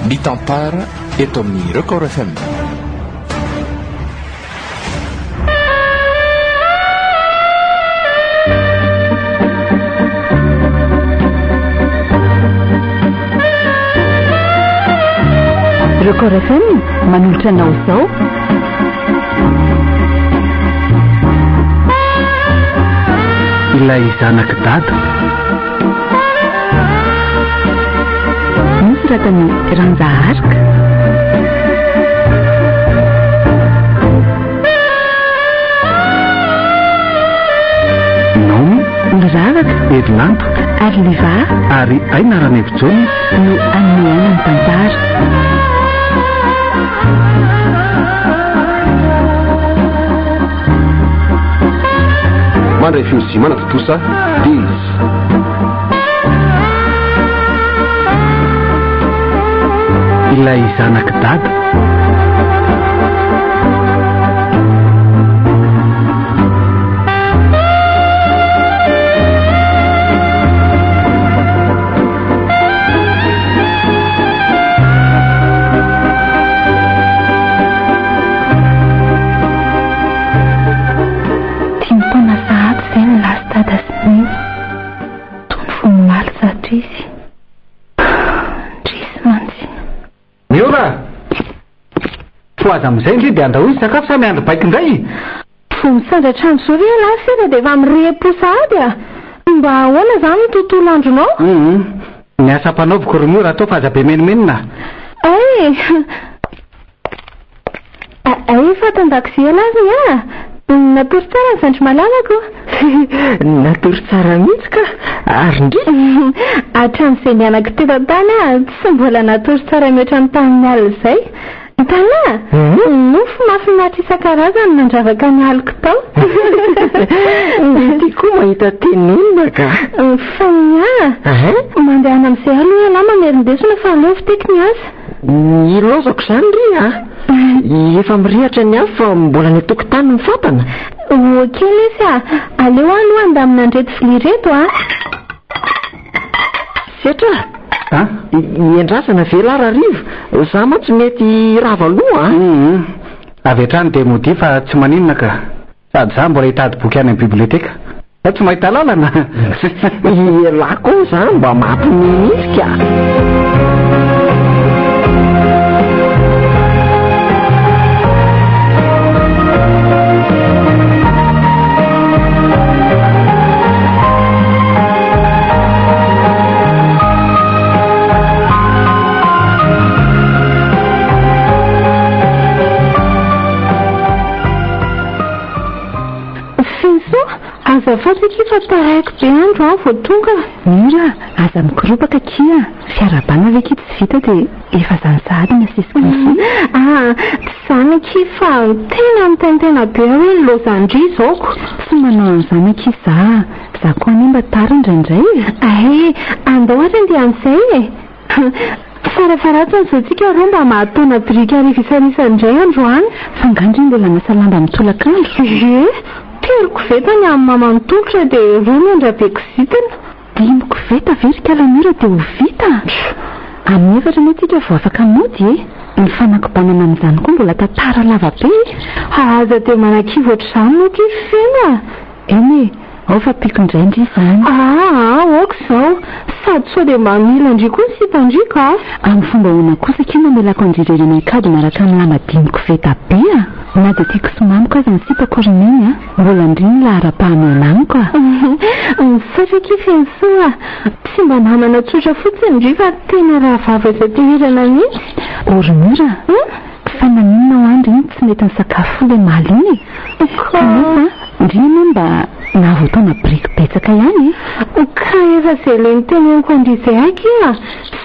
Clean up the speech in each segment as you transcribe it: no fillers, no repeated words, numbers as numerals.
ny tantara eto amin'ny Record FM. Record FM manolotra anao izao. Ilay zanak dada nosoratany Ranjaharika. Naomi Miravaka Edlanto ary Liva ary Ainarana Evijony no anoana ny tantara. Mandray fiozimana totosa Diz. ilay zanak dada aza amin'izay indri dia andrahoy sakafo sa miandro baiko indray fo misandratrandro zao ve la sera dia efa mireposa aby a mba ahoana izany ny tontolo andronao ny asa mpanaoviko ro mora atao fa aza be menimenina efa tan-dakozia lazy natory tsara ny zandry malalako natory tsara mihitsy ka ary ndry hatramin'izay nianako teto an-tany tsy mbola natory tsara mihoatra ny tamin'ny alina izay Tana, nofo mahafinaritra isan-karazany nandravaka ny aliko tao. Ty koa mahita tenonina ka. Mandeha amin'izay aloha ialahy mamerindesona fa aleofo teky ny asa. Ilozako izany ry efa mirehatra ny afo fa mbola ny tokotany ny fatana. Kely izy aleo aloha andamina andreto vilia reto Setra iendrasana velara rivo za mantsy mety ravaloha avy hatrany dia mody fa tsy maninona ka sady za mbola hitady boky any amin'ny biblioteka fa tsy mahita lalana ialako za mba mampininifika azafady fa taraiko be andro vao tonga mira aza mikoropaka kia fiarabana ve kity tsy vita dia efa zany sahady nasisika tsy zany ki fa tena mitentena be hoe lozandry zaoko tsy manao an'izany ki za koa any mba tara indraindray andao ary dia amin'izay farafaratsany zao tsika ro mba mahatona brika arivisarisandray andro any fangandry mbola nasa lamba mitolakandro teriko vetany amin'ny mama mitolotra dia roa ny andrabeko zitana dimiko veta very kalamira dia ho vita amin'ny efatra ny tsika vao afaka mody ny fanakobanana amin'izany koa mbola tantara lava be aza dia manakivo ohatr'izany no kifena eny ao fa piko indraindry izany oako izao sady sao dia mamila ndry koa ny sipandrika amin'ny fomba hoana kosa ke mamelako andrirerena ikady maraka amin'ny lamba dimiko veta be na dia tiako somamiko aza ny sipako roniny mbola ndriny lahara-pahameana amiko satria kifensoa tsy mba namana tsotra fotsiny ndry fa tena raha vava izay toerana mihitsy oronira fa naninona ho andry iny tsy mety ny sakafo le maly iny ndriny mba nahavoataona brika betsaka ihany ka efa izay le niteneniko andrizay aky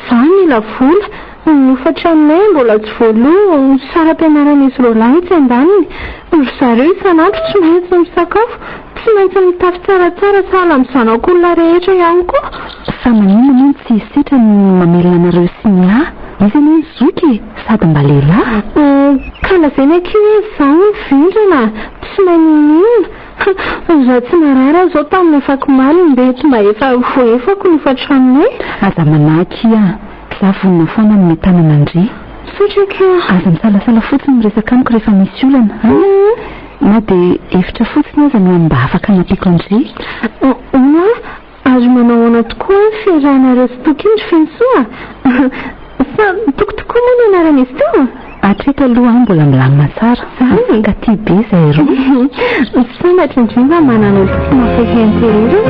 za mila vola nofatra aminay mbola tsy voaloha saram-pianaran'izy roalahy itsy an-daniny ry zareo isan'andro tsy maintsy misakafo tsy maintsy mitafy tsaratsara sahala amin'ny zanak'olona rehetra ihany koa fa manina moa tsy setra ny mamelona anareo sy ny izy aloha ny zoky sady mba lehilahy ka lazainy aky hoe zaho ny vindrana tsy maninina za tsy narara zao tamin'ny afako maliny mety mba efa voefako ny fatranonay aza manaky za vonona foana amin'ny tanana andry Satrika aza misalasala fotsiny miresaka amiko rehefa misy olana na dia hevitra fotsiny aza no mba afaka nampiako andry Ona azo manahoana tokoa fiarahana sy tokindry fensoa fa tokotokoa moa no anaran'izy teo hatreto aloha mbola milamina tsara Zany ka tia be izay roa sambatra indrindra manana olo tsy mafekenterera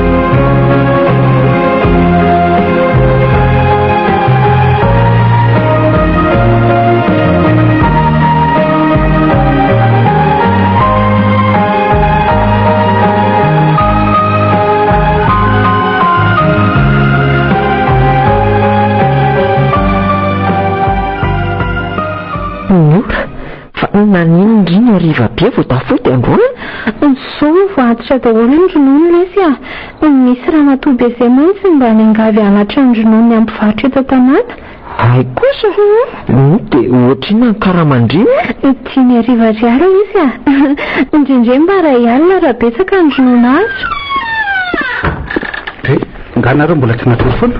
nanino indriny ariva be vao tafoty androana so voatitra daholo ny ronono lesy misy raha matoby izay mantsy mba niangavy anatra ny ronono ampivarotra eto tanàna ay kosa dia ohatrina ny karamandrina tiany ariva riara izy indrindray mba ray alina raha betsaka ny ronono azo nganareo mbola tsy natory foana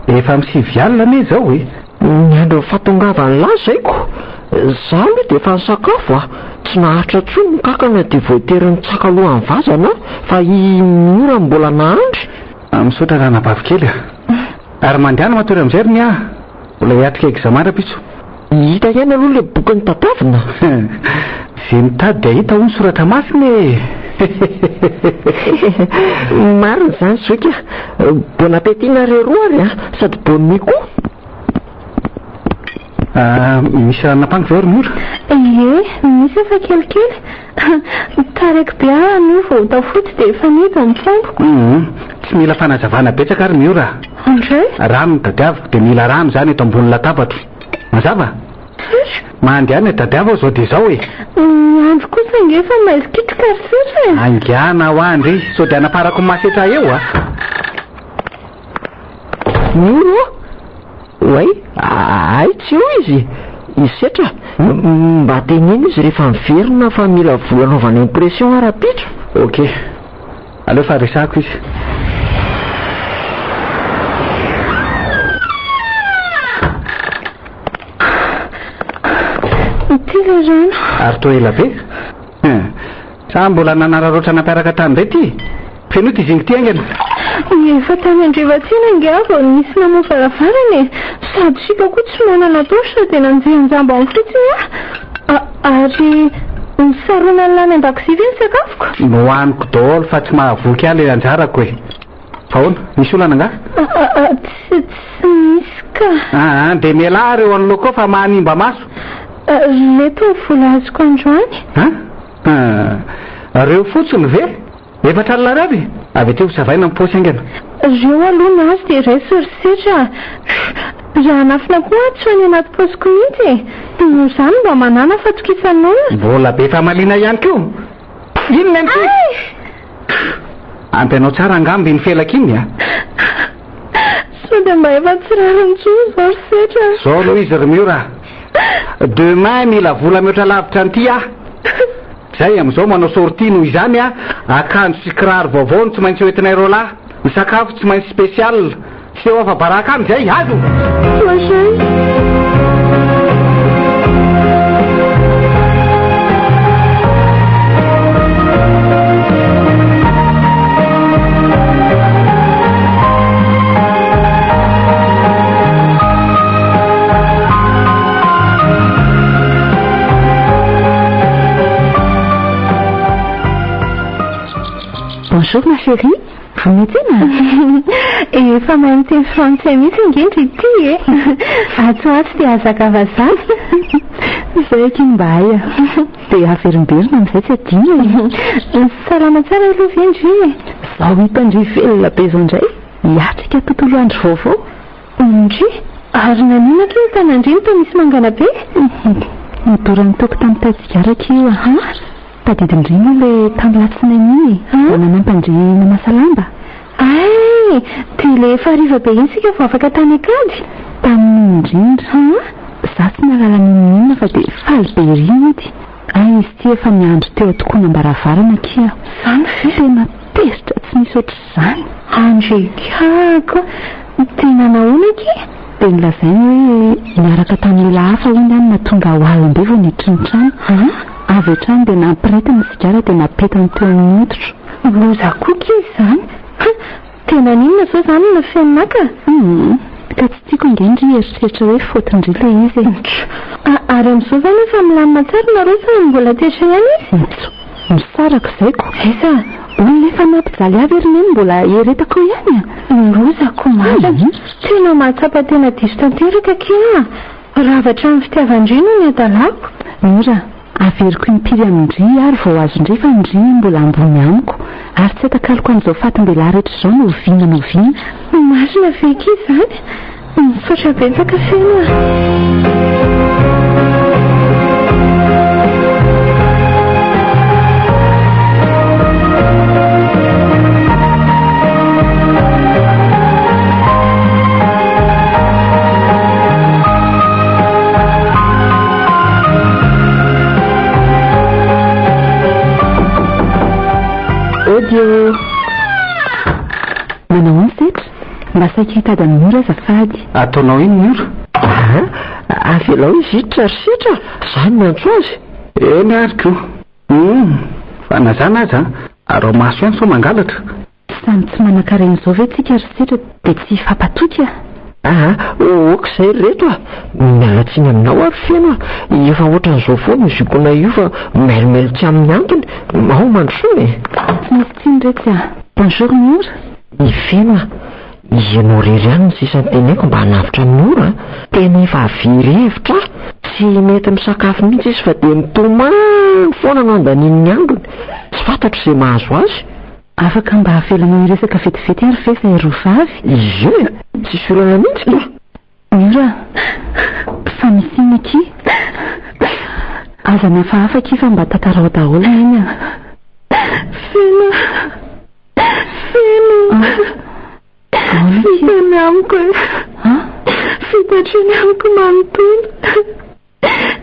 efa amin'ny 5 alina ane izao hoe ny andro fahatongavany lazaiko za aloha dia efa nisakafo tsy naharitra tsony mikakana dia voatery nitsaka alohan'ny vazana fa mora mbola nahandry misaotra rana bavikely ary mandehana matory amin'izay ry ny mbola hiatrika examen rapitso hita ihany aloha le boky ny tadavina zay mitady dia hita ho ny soratra masina mariny izany soika bon appétit reroa ary sady bonne nuit koa misy ranampango vao ry mora misy efa kelikely taraiky be no vao tafoty dia efa nito ny tompo tsy mila fanazavana betsaka ary miora andray rano ny tadiaviko dia mila rano izany eto ambony latabatra mazava mandehana tadiava zao dia zao andro kosa ngefa maizikitrika ry sira angiana ho andry sao dia anaparako masetra eo mioro oay ay tsy eo izy setra mba teniny izy rehefa miverina fa mila volanaovana impression arapitra ok aleo fa resako izy tyle rano ary toa ela be sa mbola nanararoatra nampiaraka tany ray ty feno ty zingy ty aingana efa tany andrivatsina ngavo nisy namovaravarany sady sika koa tsy manana tosra dia nanjehanjamba amin'ny fotsiny ary misarona ny lany an-dakozia ve ny sakafoko nohaniko daholo fa tsy mahavoky ahy le anjarako hoe fa hoana misy olana nga tsy misy ka dia miala reo anoloko fa mahanimba maso leto vola azoko androany reo fotsiny ve efatra alina raby avy teo savaina miposy aingana reo aloha nazy dia ray sorisetra raha nafina koa tsy ho any anaty posiko mihitsy no izany mba manana fatokisan'olona mbola be famaliana ihany keo inona ny ampianao tsara angamby ny felaka iny so dia mba efa tsy rarontsony zao risetra zao aloha izy ry miora demain mila vola mihoatra lavitra nyity zay amin'izao manao sorti noho izany akanjo sy kiraro vaovao no tsy maintsy hoentinay ro lahy ny sakafo tsy maintsy spécial tsy eo afa baraka any zay azo Bonjour ma chérie, vous m'aidez efa mainteny français mihitsy ngendry ity atoatsy dia azakavazana zay ky mba aya dia averimberina amin'izay tsy adino salama tsara aloha vendry zaho hitandry velona be zao indray hiatrika tontolo andro vaovao ndry ary naninaka io tanandriny to misy mangana be midorany toko tamin'ny taitsigaraka io tadidindrina le tamlatsinainy nanampandry namasalamba ay dia le efa hariva be iny sika vo afaka tany akady tamin'ny indrindra za tsy nalala ninina fa dia faly be riny edy ay izy ty efa miandro teo tokoa nambaravarana kia zany tena tezitra tsy misy ohatr'izany andrekako dia nanahoana ki dia nilazainy hoe niaraka tamin'olona hafa hoy any natonga ho alim-be vao niditra ny trano avy hatrany dia nampirety ny sigara dia napetany teo amin'ny hoditra. Loza koky izy izany. Tena ninona sao izany na fiainaka? Ka tsy tiako ingendry eritreritra hoe fotondry ilay izy. Ary amin'izao izany efa milamina tsara nareo sa mbola tetra ihany izy? Misaraka izayko. Esa olona efa nampijaly avy ery neny mbola eretako ihany Lozako marina. Tena mahatsapa tena diso tanteraka kea. Ravatra amin'ny fitiavan-drino ny adalako. Mira, averiko impiry amindry ary vao azondry fa ndry mbola ambony amiko ary tsy atakaloko an'izao fatin-dehilahy rehetra izao no oviana no oviana. Marina veky izany. Misaotra betsaka feno. Manao ny setra mba saika hitadany Mora azafady. Ataonao iny Mora? Avelao izy hitrarysitra izany nantso azy. Eny ariko. Fa nazana azy ary ao maso ihany so mangalatra. Samy tsy manan-karena izao ve tsika risitra dia tsy hifampatoika? Okizay reto mialatsiny aminao ary feno efa ohatran'izao foana izokona io fa mailmail tsy amin'ny antony ao mandrosoa tsy misy tsiny retsy bonjour Mora. Ny feno ianao rery ihany ny sisan'ny teneko mba hanavitra amin'ny Mora. Tena efa very-hevitra tsy mety misakafo mihitsy izy fa dia mitomany foana no andanin'ny androny tsy fantatro izay mahazo azy. Afaka mba havelanao iresaka vetivety ary ve fa iroa vavy? Izy tsy solana mihitsy ka. Mira, fa misy iny aky. Aza nafahafa aky fa mba tantarao daholo iny. Feno. Fitany amiko. Fitatry ny amiko manontolo.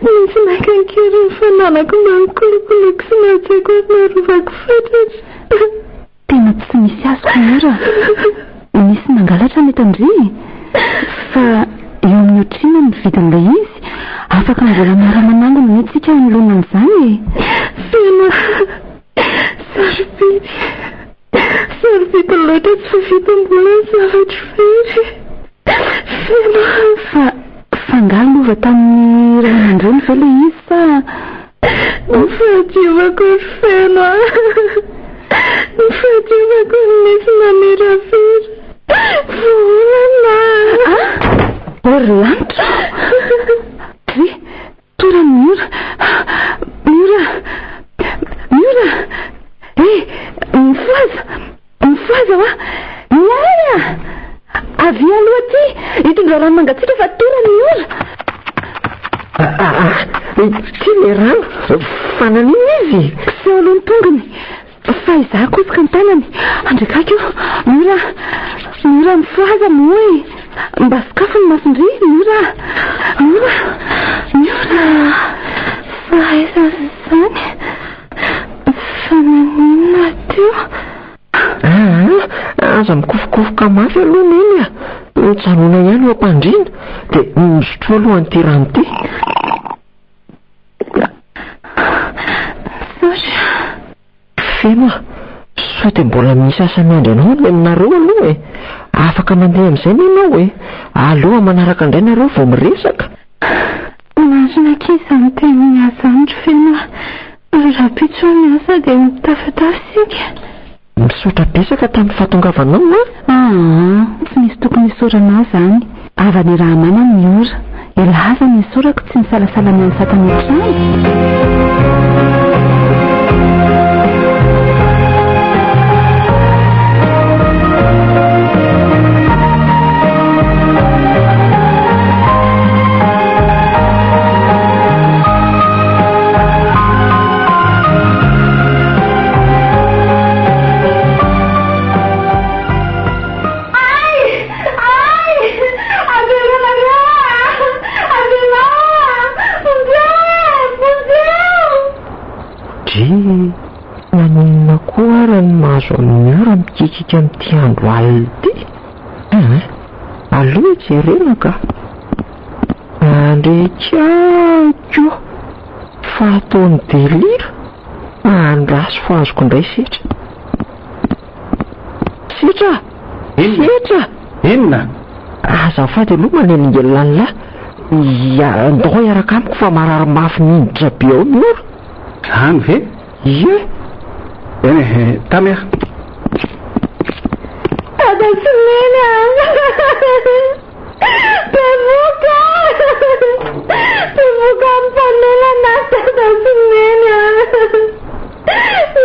Nisy nakankery ny fananako mankolokoloko sy nahatsako azy narovako fatratra. Tena tsy misy azoko Mora. Nisy nangalatra mety andry fa eo amin'ny otrina ny vidin'ilay izy. Afaka mbola mara-manangona mihitsy tsika ny lonan'izany. Feno. Sarobidy loatra tsy fafitam-bola ny zavatra very. Feno. Fa ngalova tamin'ny ray aman-dreny ve ilay izy sa? Fahadiovako Feno. Fahadiovako nisy manera very. Volana. Orlanitra? Ry, tora Mora. Mifaza wa? Miaia! Avy aloha ty, hitondra rano mangatsiaka fa tora Mora. Ty le rano, fanan'iny izy. Kiseo aloha ny tongony. Fa izaho kosoka ny tanany. Andrekako Mora mifaza moa. Mba sakafo ny masondry Mora. Fa aiza izany? Fananina teo. Aza mikofokofoka mafy aloha neny mitsanona ihany eo am-pandriana dia misotro aloha an'ity rano ty. Feno sao dia mbola misy asa miandry anao ilay aminareo aloha afaka mandeha amin'izay ny ianao aloha manaraka indray nareo vao miresaka. Marina aky izany tena miasa andro Feno. Raha pitso ny asa dia mitafitafy sika. Misaotra betsaka tamin'ny fahatongavanao tsy misy tokony isorana izany. Avany raha manana ny Mora. Ilaza ny isorako tsy misalasala ny ansatany otrany. Nanonina koa raha ny mahazo amin'ny Mora mikikika amin'ity andro alina ity. aloha jerena ka andrekako fa ataony delira andraso fa azoko indray setra inona azafady aloha maneningely lanilahy andao iaraka amiko fa marary mafy ninditra be ao miora zany ve ie eny tamea Adasumena Pevuka mpanela nasa Adasumena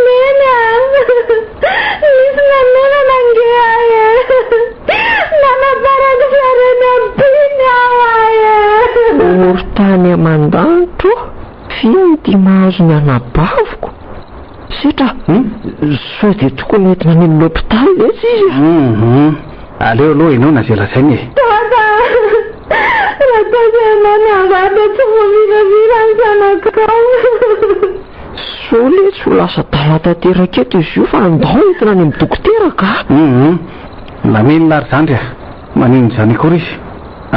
Mena Isna mena nangiaye Nana parang sarena pinyaye Urtany amandanitro fidy mahazo ny anabaviko setra sao dia tokony entina any amin'ny hôpitaly izy aleo aloha inona zay lazaigny Ratasyanany avada tsy voaviravira ny zanakao so le tsy ho lasa dalatanteraka eto izy io fa andao entina any amin'ny dokotera ka lameno lary zany ry manino zany akory izy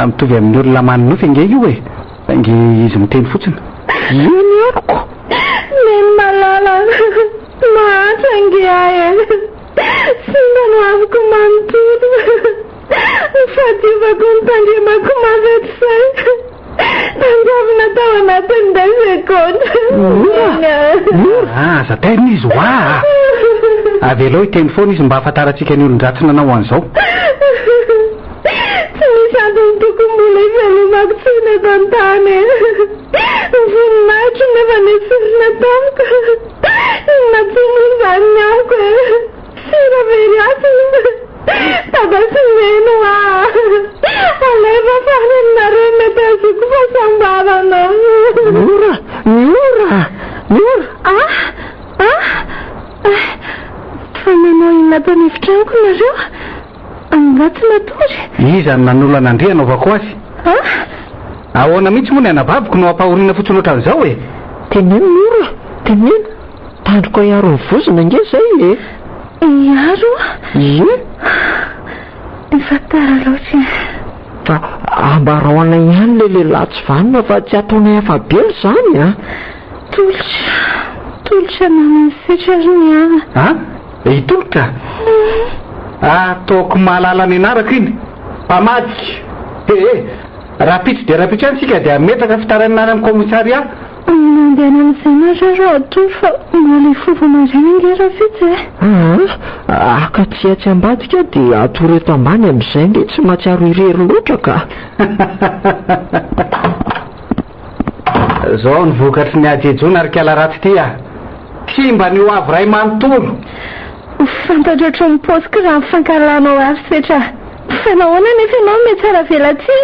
mitovy amin'ny olona maninofy nge io e nge izy miteny fotsiny eny eriko men malala mahatra nge aye singa no avoko manontolo fadiovako ny tandremako mavety say tangavina tao anatiny 10 secondes aza tena izy oa avy aloha iteny foana izy mba ahafantarantsika ny olon-dratsy nanao an'izao tsy misy antony tokony mbola ivelomako tsiny eto an-tany voninahitro nefa nisirina tamiko natsiny zany amiko sira very asiny Adasumena aleva farinare mety azoko fasambarana miora fa nanao inona tao nefitraniko nareo angatsy natory izany nanolo anandria anaovako azy ahoana mihitsy moa ny anabaviko no ampahoriana fotsiny ohatran'izao e teneno miora teneno tandroko iaro ny vozona nge zay e iaro ie efa tara loatra fa ambaraoana ihany le lehilahy tsy vanina fa tsy ataonay hafa be zany tolotra nanany setra ryny itolotra ataoko mahalala ny anarako iny mpamadiky rapitsy de rapitsy any sika dia metaka fitarany nany amin'ny komissaria nandeana amin'izay nareo atory fa male fofonareny ngera fitsy aka tsy ambadika dia atoreto ambany amin'izay nge tsy matsiaro irery loatra ka zao ny vokatry ny ajejona ary kala ratsy ty tsy mba ny ho avy ray manontolo fantatrotro ny posiko raha mifankalanao ary setra fa nahoana nefa ianao mety tsara velatsy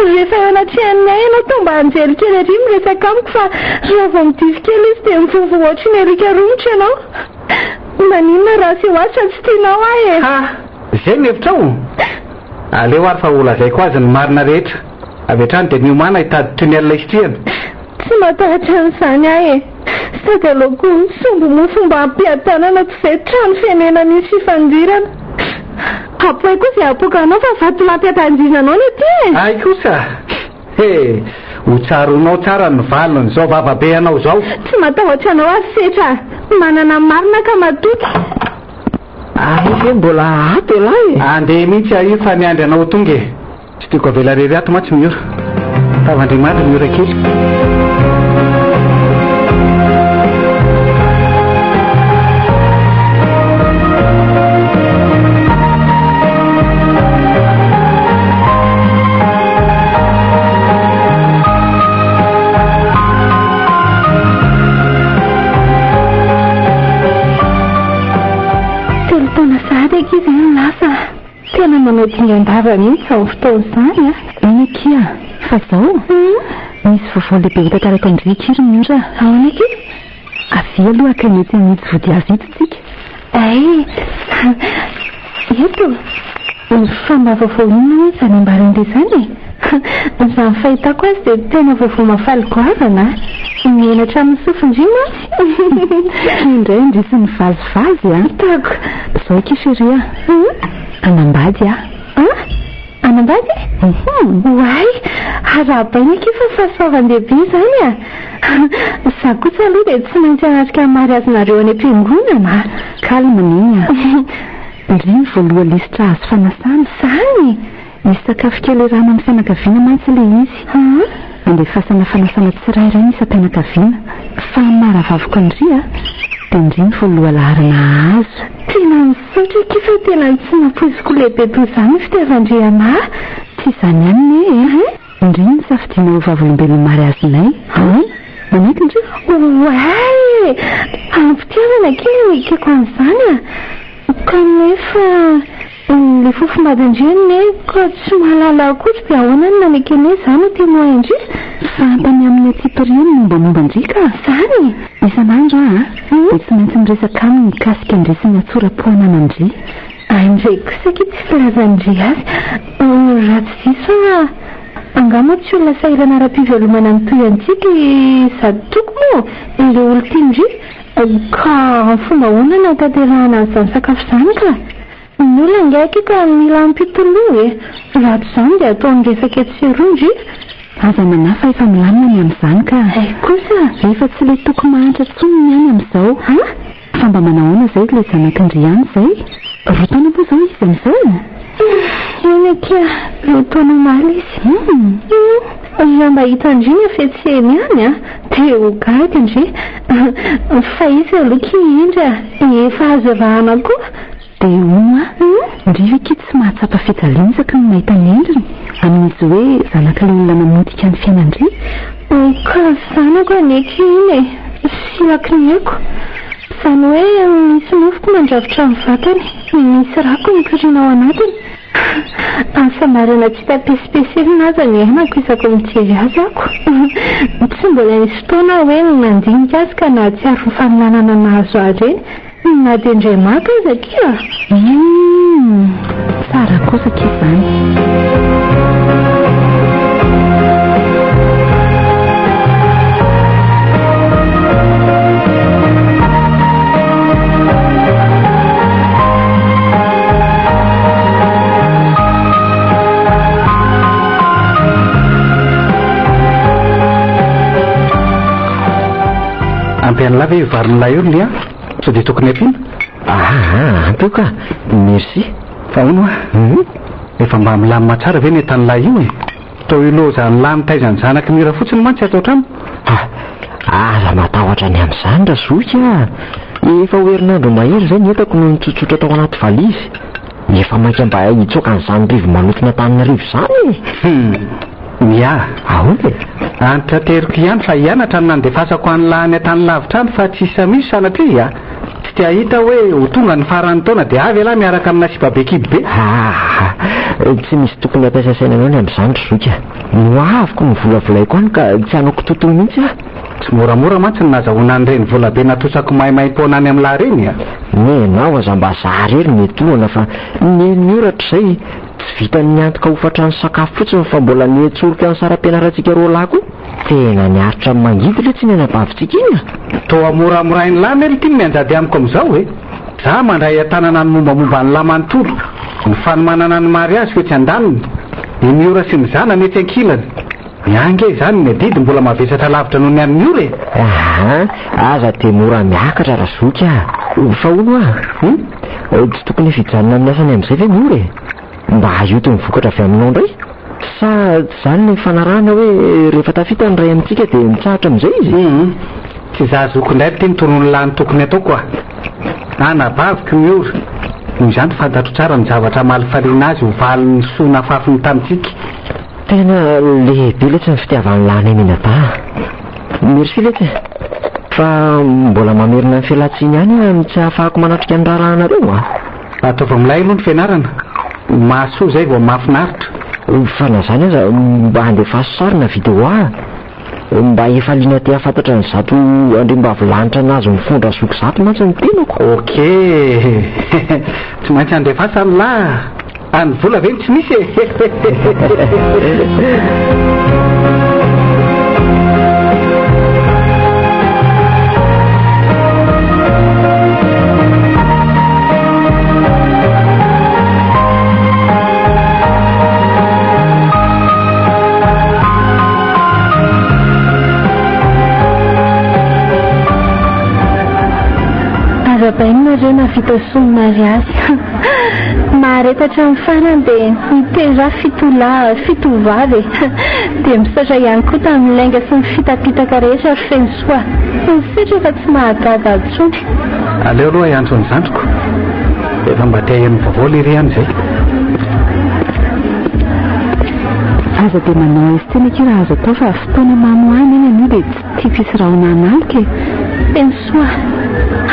rehefa eo anaty anay ianao to mba anjely kely ary miresaka amiko fa raha vao midivy kely izy dia mivovo ohatry ny erika romotra ianao maninona raha sy oatra tsy tianao ahy zay ny hevitrao aleo ary fa olazayko azy ny marina rehetra avy hatrany dia niomana hitady tunnel istriana tsy matahatra an'izany ahy sady aleoko sombo mo fomba ampiatanana tsy zay trano fianena nisy fifandirana apoay koa zay apokanao fa vaty mampiatanjiranao ny ty ay kosa ho tsaronao tsara ny valony zao vavabe anao zao tsy matahotra anao ary setra manana marina ka matoky ve mbola ato lahy andeha mihitsy io fa niandry anao tonga tsy tiako avela rery ato matsy miora tavandriamanitra miora kely tena manao dingan-dava mihitsy ao fotoana izany eny kia fa zao misy vaovao lehibe ho tantaraka andrika iry miora ahoana aky avy aloha aka mety amidy vody azy ito tsika eto ny famba vaovao inona izany ambaran'le zany izany fahitako azy dia tena vaovao mafaliko avana mienatra amin'ny sofindrina indray indrisy ny vazivazy tako zao kisheria anambady anambady oay arabaina ke fa fahasoavan-dehibe zany a za kosa aloha dia tsy maintsy anasika mary azonareo any am-piangonana kalmaniny a indriny voaloha lisitra azo fanasana zany misy sakafo kely rano amin'ny fianakaviana mantsy le izy andefasana fanasana tsirairay misy am-pianakaviana fa maravavoko andria dia indriny voaloha laharana azo tena misaotra ke fa tena tsy nampoiziko lehibe toy izany fitiavan-driana tsy izany aminy indriny safidiana ho vavolombelona mary azy ilay manaiky indri oay ampitiavana kely ekeko an'izany a kanefa le fofomadandriany ka tsy mahalala akory dia ahoana ny nanekene izany teno indri fantany amin'ny atipiriany mombamomba-ndrika zany isan'andro dia tsy maintsy miresaka aminy mikasika indrisiny atsora-poanana andry indray kosaka tsy filazandry azy raha tsy diso angama tsy olona sairana ara-pivelomana mitoy antsika zadotoko moa ile olo tiandry ka fomba hoana natanterahana an'izany sakafo izany ka ny olona ngaiky ka mila ampitoloha raha tsy izany dia ataony resaka tserondry aza manafa efa milamina ny amin'izany ka kosa efa tsy le toko mahantra tsony ny any amin'izao fa mba manahoana izay le zanak'andry any izay roa taona moa izao izy amin'izao eny akia le taona maly izy raha mba hita andriny afetseny any dia hogady indry fa izy aloha indra efa azo rahana koa dia ono ndriva ki tsy mahatsapa fijalianzaka no mahita ny endriny amin'izy hoe zanaka le olona mamotika ny fiainandry ka zanako aneky iny silako ny eko izany hoe misy nofoko mandravitra ny vatany misy rako mikoriana ao anatiny ansamarana tsy tapesipesirina aza ny ainako isako mijery azy ako tsy mbola nisy fotoana hoe nandinika azy ka na tsy ary ny fanolanana nahazo azy reny na dia indray maka azy akia tsara kosaka izany ampian'la ve varon'lay olony a so dia tokony ampiana ampioka merci fa ono efa mba milamina tsara ve ny etan'lay io tao ilo zany la mitaizany zanaky mira fotsiny mantsy atao trano aza matahotra ny amin'izany ra zoka efa hoerinandro mahery zay ny etako no nitsotsotra tao anaty valizy efa mainka mba hitsoka an'izany rivo manotina tanina rivo zany ahoana antitra teriko ihany fa hianatra no nandefasako an'lany atany lavitrany fa tsy isamisy sanatria tsy tia hita hoe ho tonga ny farany taona dia avy elahy miaraka amina sibabekiby be tsy misy tokony ampiasa sainanao ny amin'izany zoka noaviko ny volavolaiko any ka tsy hanoko tontolo mihitsy tsy moramora mantsy ny nazahoana an'ireny volabe natosako maimai-poana any amin'la reny nenao aza mba zaharery metohana fa nyoratra izay tsy vita ny antoka hofatra ny sakafo fotsiny fa mbola nietsoroka ny saram-pianarantsika roa lahy koa tena niaritra mangidy le tsy nenabavitsika iny to amoramorainy lahy mely tia mianjady amiko amin'izao za mandray atanana ny mombamomba ny lahy manontolo ny fanomanana ny mary azy hoe tsy andaniny ny miora sy ny zana mety ankilany miange izany ny adidy mbola mavesatra lavitra noho ny any miore aza dia mora miakatra raha zoka fa ono tsy tokony fijanona amin'ny asany amin'izay ve miory mba haioto ny vokatra avy aminao indray sa tsy zany ny fanarahana hoe rehefa tafita ny ray amintsika dia mitsahatra amin'izay izy tsy za zoko indray ty nitonony lany tokony atao koa anabaviko miora noho izany fantatro tsara ny zavatra malifaliana azy ho valiny soana fafiny tamitsika tena lehibe letsy ny fitiavan'ny lany aminata merci letsy fa mbola mamerina ny fialatsiny ihany tsy ahafahako manatrika ny raharahanareo ataova milay aloha ny fianarana mahasoa zay vao mahafinaritra fa na zany aza mba handefaso sarina video mba efa liana ty hafantatra ny zato andrim-bavy lanitra anazy mifondra soko zato mantsy ny tenako tsy maintsy andefasa ny lahy any vola ve ny tsy misy nareo navita somary azy. Maharetatra ny farany dia niteza 7 lahy 7 vavy dia misaotra ihany koa tamin'ny lainga sy ny fitapitaka rehetra ry feno soa. Sitra fa tsy mahagaga intsony. Aleo aloha iantso ny zandriko. Efa mba tia hihaino vaovao le ry any izay. Aza dia manao izy tena kira azo atao fa fotoana mamoany iny anio dia tsy tia fisy rahona analika e. Feno soa.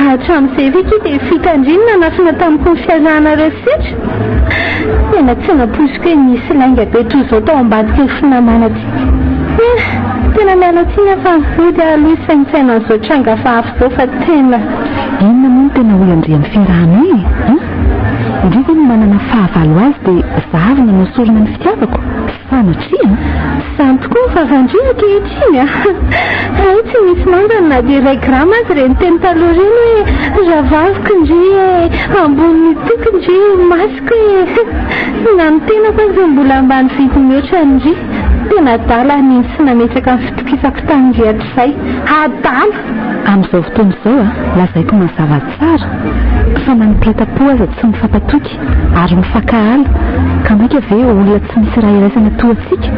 Hatramin'izay vika dia fitandrinana nafina tamin'ny konfiazanareo sitra. Tena tsy naposiko hoe nisy lainga be toy izao tao ambadika finamana ty. Tena miala tsiny fa ody aloha saintsaina an'izao tranga fahafy izao fa tena. Inona moa no tena olon-drian'ny fiarahana e? Indrindra no manana fahavalo azy dia zahavina no sorona ny fitiavako. Sanatria izany tokoa ny vavandria ankehitriny a. Raha tsy misy nangana na dia 2 grama azy ireny teny taloha ireny hoe ravaviko indri ambony toko indri masiko hoe na ny tena fa izay mbola ambany vity mihoatra indri. Tena adala niny sy nametraka ny fitokisako tany rehetr'izay. Adala amin'izao fotoana izao lazaiko mazava tsara fa manipreta-po aza tsy mifampatoky ary mifakahala ka maika ve olona tsy misy raha iraisana toatsika.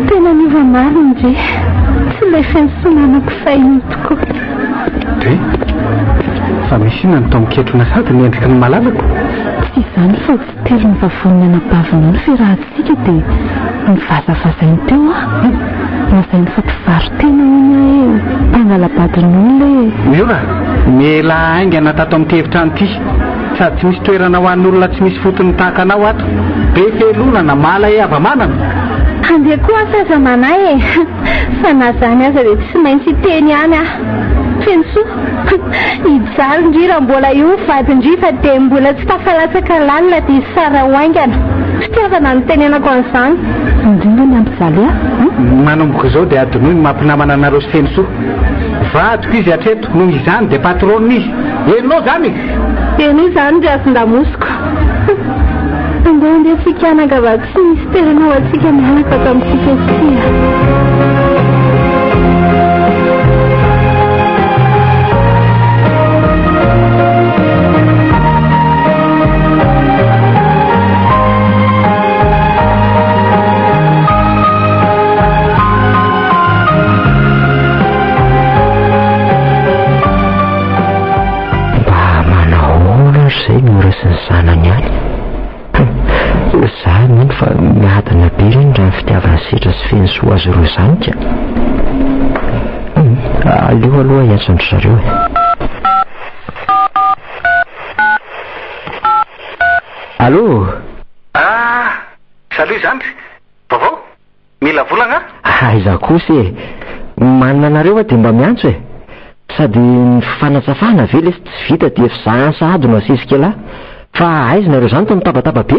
Tena niva maro indri tsy ilay fensonanako sainy tokoa. De fa misy inona ny tao miketrona sady miendrika ny malalako. Tsy izany fa tsy telo ny vavonina anabavina ny fiarahantsika dia nivazavazainy teo nazainy fa mpivarotena iny mpangalabadin'olona e. Miora miela aingana tato amin'ny tevitra an'ity sady tsy misy toerana ho an'olona tsy misy fotony tahaka anao ato. Be felonana mala ava-manana. Andeha koa asaza manay e. Fa na zany aza dia tsy maintsy teny any Feno soa. Ijaly indri raha mbola io vady indri fa dia mbola tsy tafalatsaka lalina dia sara hoaingana. Fitiavana ny tenenako an'izany. Indrindra ny ampijaly manomboka izao dia adinoy ny mampinamana anareo sy Feno soa. Vadiko izy hatreto noho izany dia patronina izy. Enao zany? Eno izany dia asin-damosiko. Andeha fikanaka va tsy misy toerana ho antsika mianaka ato amintsika sia. Zay noresiny zanany any za mino fa miadana be reny raha ny fitiavana sitra sy Feno soa azy ireo zanika. Aleo aloha iantsondry zareo e. Allô? Salut zandry. Vaovao? Mila volana? Aiza kosa e. Manana anareo dia mba miantso e. Sady ny fanatsafana ve lesy tsy vita dia fisahasahady no asisika fa aiza nareo zany tamin'ny tabataba be.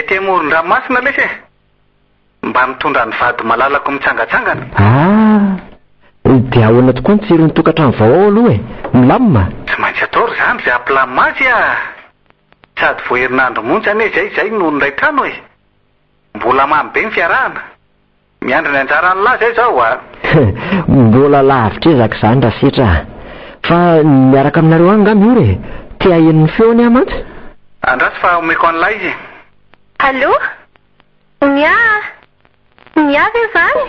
Temoron-dranomasina lesy mba mitondra ny vady malalako mitsangatsangana. Dia ahoana tokoa ny tsiron'ny tokantrano vaovao aloha e. Milamina. Tsy maintsy atao ry zany izay ampilamazy sady vo herinandro montsy ane zay no ndray trano e. Mbola mamy be ny fiarahana. Miandry ny anjaran'ny lahy zay zao mbola lavitra ezaka izany raha sitra fa miaraka aminareo any nga miora e. Tia henon'ny feony amantsy. Andrasy fa omeko an'ilay izy. Allô? Nia ve zany?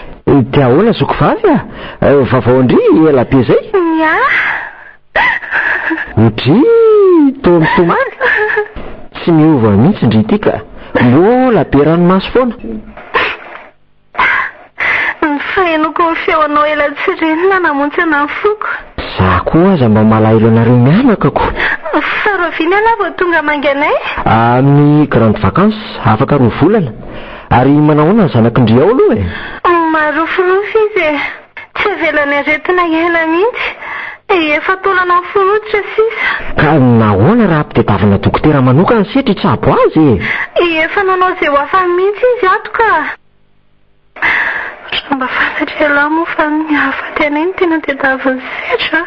Tia ahoana zoko vavy vaovao indri ela be zay. Indri to mitomany tsy miova mihitsy indri ity ka mbola be ranomasy foana. Fahenoko ny feonao ela tsy renina namontsy anany foko. Za koa aza mba malahelo anareo mianakako. Fa roviny ala vao tonga manganay? Amin'ny grande vacances afaka 2 volana. Ary manahoana ny zanak'indri ao aloha e? Marofirofy izy tsy velany aretina ela mihitsy. Efa tolana fonotra sisa. Ka nahoana raha ampitedavana dokotera manokana sitra itsabo azy e? Efa nanao izay ho afany mihitsy izy ato ka. Mba fantatry lahy moa fa mihafaty anay ny tena tedaviny sitra.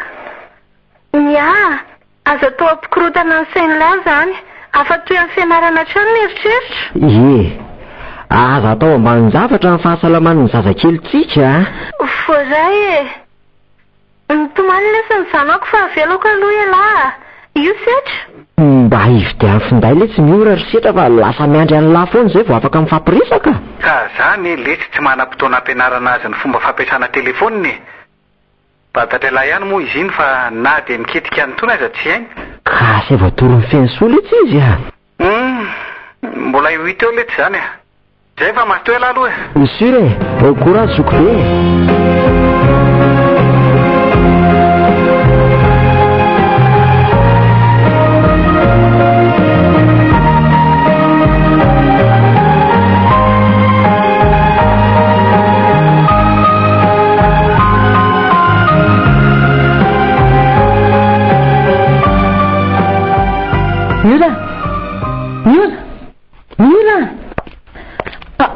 Aza tao ampikorotana ny sain'lahy zany. Afa toy amin'ny fianarana trano ny eritreritra. Aza atao ambany zavatra ny fahasalaman'ny zazakely tsika. Voaray e. Nitomany lesa ny zanako fa avelako aloha elahy. Io setra? Mba ividiany finday le tsy miora ry setra fa lasa miandry any lafoany zay vao afaka mifampiresaka. Ka zany letsy tsy manam-potoana ampianarana azy ny fomba fampiasana telefoniny. Batatra lahy ihany moa izy iny fa na dia miketika ny tona aza tsy hainy. Ka sy voatory ny fensoa letsy izy a. Mbola io hita eo letsy zany a. Zay fa mastoy elahy aloha. Monsieur e, courage zoko be.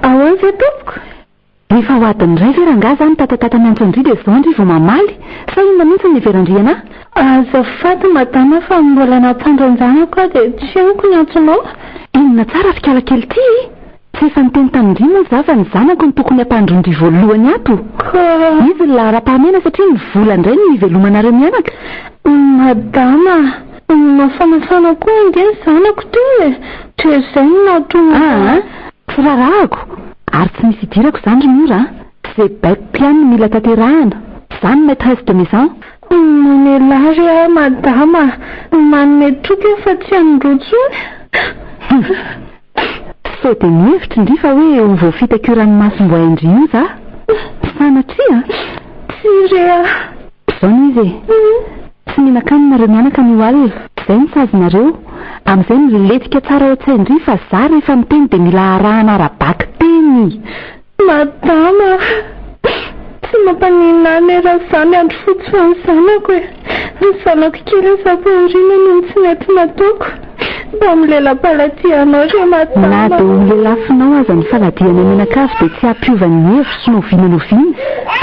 Ahoana zay tompoko? Rehefa ho adiny iray veranga zany tatatata miantsondry dia zao andry vao mamaly. Sa inona mihitsy ny verandriana? Azafady madama fa mbola nampandranjanako aho dia tsy haiko ny antsonao. Inona tsara fikala kely ity? Tsy efa niteny tanindry moa za fa ny zanako ny tokony hampandrondry voalohany ato. Izy ny lahara-pahamena satria ny vola indray ny ivelomanareo mianaka. Madama, mafanafana koa indray ny zanako ty e. Trezay no natonga. Tsy rarahako. Ary tsy misy idirako zany ry mora. Zay baiko ihany no mila tanterahana. Zany maîtresse de maison. Manelary aho madama. Manome troka efa tsy anindrotsony. Sao dia mihevitra indry fa hoe ho voafitakurany masom-boay indry io za. Sanatria? Tsy rea. Zao izy tsy mihinan-kanina mianaka ny alina. Izay ny sazonareo. Amin'izay miletika tsara ao an-tsaindry fa za rehefa miteny dia mila arahana arabaky teny. Madama, tsy mampaninana raha izany andro fotsy fa ny zanako e. Ny zanako kely sapaorina no tsy mety nataoko. Mba amin'ny lelam-paladianao re madama. Na dia ho lelafinao aza ny faladiana mianakavy dia tsy hampiovany ny hevitra sy noviana.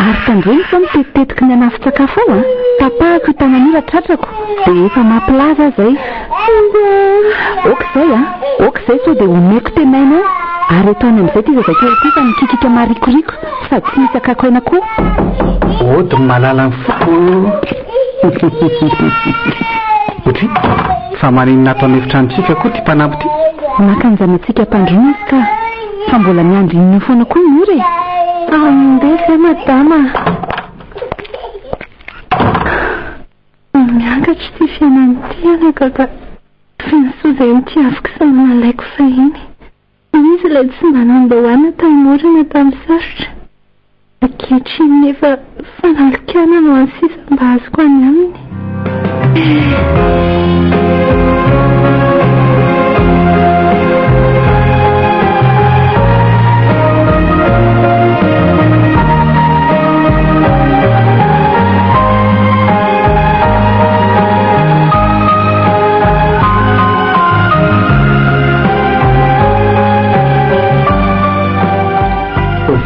Ary tandreny fa mitetitetiky ny anafin-tsakafo ao tapahako io tanan'ira tratrako dia efa mampilaza zay. Okizay okizay sao dia omeko tenainao. Ary eto any amin'izay ty zazakely ty fa mikikika marikoriko sady tsy misy akako aina koa. Ody malala ny foko. Otry fa maninona atao an'efitranotsika koa ty mpanampy ty. Makanjana antsika mpandrona izy ka fa mbola miandry inona foana koa ny ora e. Andeha madama. Miakatra ty fiainany ty anaka ka finso zay mitiaviko sy nalaiko fahiny. Izy ilay tsy mba nandohana tanymorana tamin'ny sarotra. Ankehitriny nefa fanalikana no ansisa mba azoko any aminy.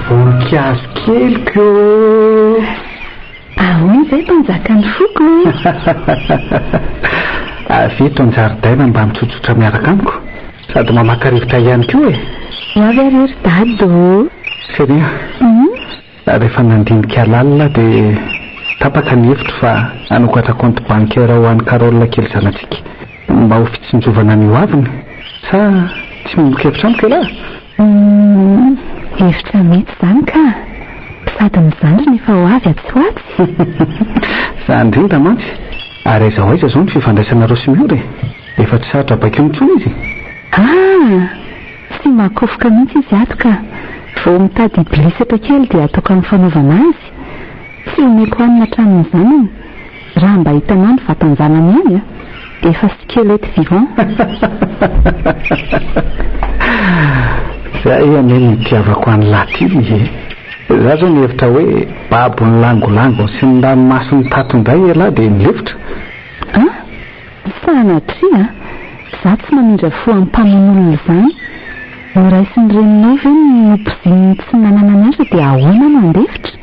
Voninkazo keliko. Ahoana izay mpanjaka ny foko e? Avy ny zaridaina mba mitsotsotra miaraka amiko sady mamaka rivotra ihany koa e. Ho avy ary ry dado. Seria? Rehefa nandinika lalina dia tapaka ny hevitra fa hanokatra compte bancaire ho an'ny Karolina kely zanatsika mba ho fitsinjovana ny hoaviny sa tsy mimokevitra amiko elahy? Hevitra mety zany ka sady mizandry nefa ho avy atsy ho atsy. Za indrindra mantsy ary aiza ho aiza zao ny fifandraisanareo sy miory efa tsy sarotra baiko mitsony izy. Tsy mahakofoka mihitsy izy ato ka vao mitady bilisatra kely dia ataoko amin'ny fanaovana azy. Tsy omeko anina hatramin'ny zanany raha mba hitanao ny vatanjanany ihany efa skelety vivant. Zay ane ny tiavako any latily. Za zao mihevitra hoe babony langolango sy ny ranomasiny tatondray elahy dia mihevitra. Sanatria za tsy mamindra fo amin'ny mpamon'olona izany. Noraisy ny reninao ve ny opoziny tsy nanana azy dia ahoana no andefitra?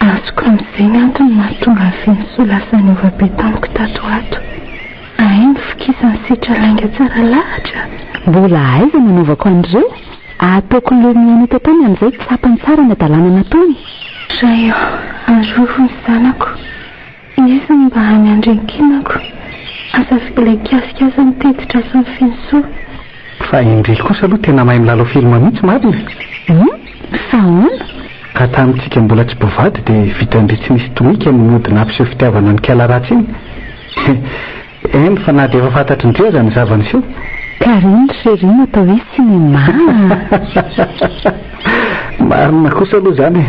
Azoko amin'izay ny antony mahatonga avy so lasa niovabe tamiko tato ato. Ainy fokisany sitra lainga tsara lahatra. Mbola aiza nanaovako an'ireo? Ataoko leo miaina eto tany amin'izay tsapany tsara ny adalana nataony. Ray arovo ny zanako. izy mba any andrenkinako asafika ilay kiasikasa mitetitra sy ny finsoa. Fa indrely kosa aloha tena mahay milalao filma mihitsy marina. Fa ahoana? Ka tamintsika mbola tsy bovady dia vita indray tsy misy tonika minodina ampiseho fitiavana ny kala ratsy iny. Eny fa na dia efa fantatry ny toezany zavaniseho. Karine Chérie atao hoe sinema. Marina kosa aloha zany.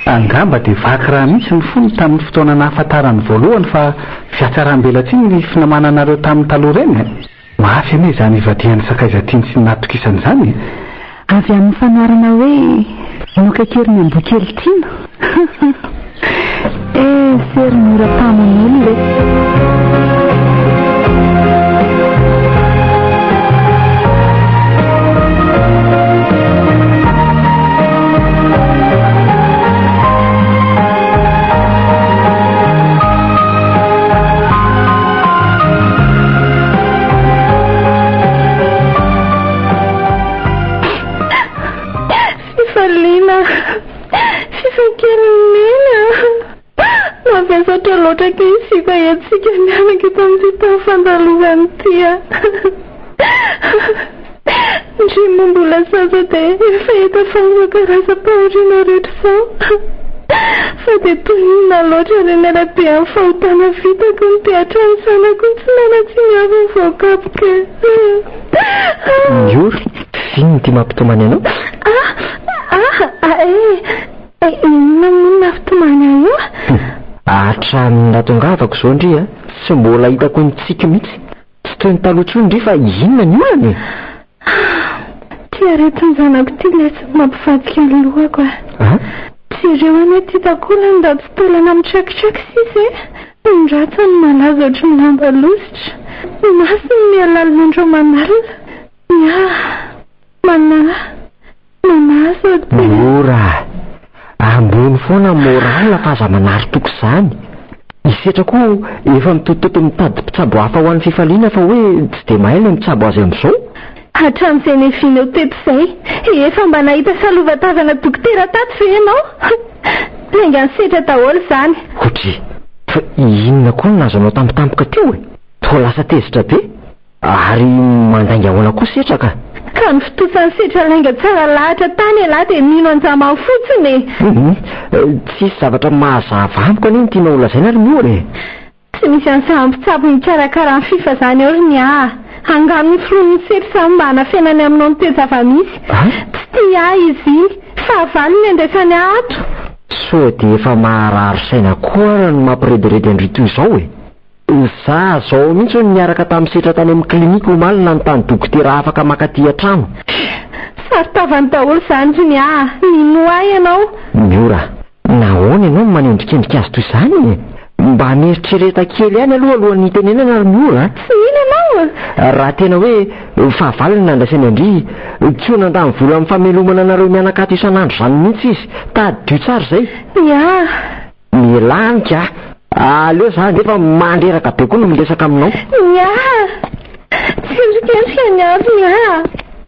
Angamba dia vaky raha mihitsy ny fony tamin'ny fotoana nahafantarany voalohany fa fiatsaram-belatsy iny ny finamananareo tamin'ny taloha reny. Mafy ane zany ivadihan'ny sakaizatiany sy ny natokisan'izany. Avy amin'ny fanarana hoe nokakeriny ambokely tiana. Sery mora taman'olo le. Navesatra loatra ke isika etsika mianaka eto amin'ity tafandalovany tia. Ndrimo mbola sasa dia efa hita fanzakaraza-paoriana rehetra zao. Fa dia tohina loatra reny arabe amin'ny fahotana vitako ny teatrany sanako ny tsy nanatsy miavo ny voakapoka. Iory, finy ty mampitomany anao? Inona fitomany ahy io? Hatramin'ny natongavako zao ndry tsy mbola hitako ny tsiky mihitsy. Tsy toy ny taloha ndry fa inona ny olany? Ty aretin'ny zanako ty ilay tsy mampifadika ny lohako. Tsy ireo any ty takolany da tsy tolana amin'ny tsakitraky sisy ndratsany malaza ohatry ny lamba lositra. Masiny mialalina andreo manalina. Manaso ty. Mora. Ambony foana moral fa aza manary toko izany. Isetra koa efa mitototo mitady mpitsabo hafa ho an'ny fifaliana fa hoe tsy dia mahay ilay mitsabo azy amin'izao. Hatramin'izay nefinao teto izay efa mba nahita salovatavana dokotera tato fe ianao. Tenga nisetra daholo izany. Otry, fa inona koa nazanao tampotampoka teo e? Toa lasa tezitra be ary mandainga ahoana koa setraka. Ka ny fotosan'ny setra lainga tsara lahatra tany lahy dia mino anjamany fotsiny. Tsisy zavatra mahazava amiko anie ny tianao lazaina ary miory. Tsy misy an'izay mikarakara ny fifa zany ao ry ny angano ny fironin'ny setra samy mba hanafenany aminao ny tezava-misy. Tsy tia izy iny fa avaliny andraisany ato. So dia efa maharary saina koa no mampirediredy andry toy izao e. Za zao mihitsy no niaraka tamin'ny setra tany amin'ny klinika omalina ny tany dokotera afaka makaty an-trano. Saritavany daholo izany ry ny nino ahy ianao. Miora, nahoana ianao no manendrikendrika azy toy izany? Mba mieritrereta kely ihany aloha alohan'ny tenenana ary miora. Tsy ina ianao? Raha tena hoe fahavaliny nandraisany andry, tsy ho nandamy vola amin'ny famelomana anareo mianakato isan'andro izany mihitsy izy. Tady tsara izay. Milanika. Aleo za nefa mandreraka be koa no milesaka aminao. Tsendrikendrika ny avy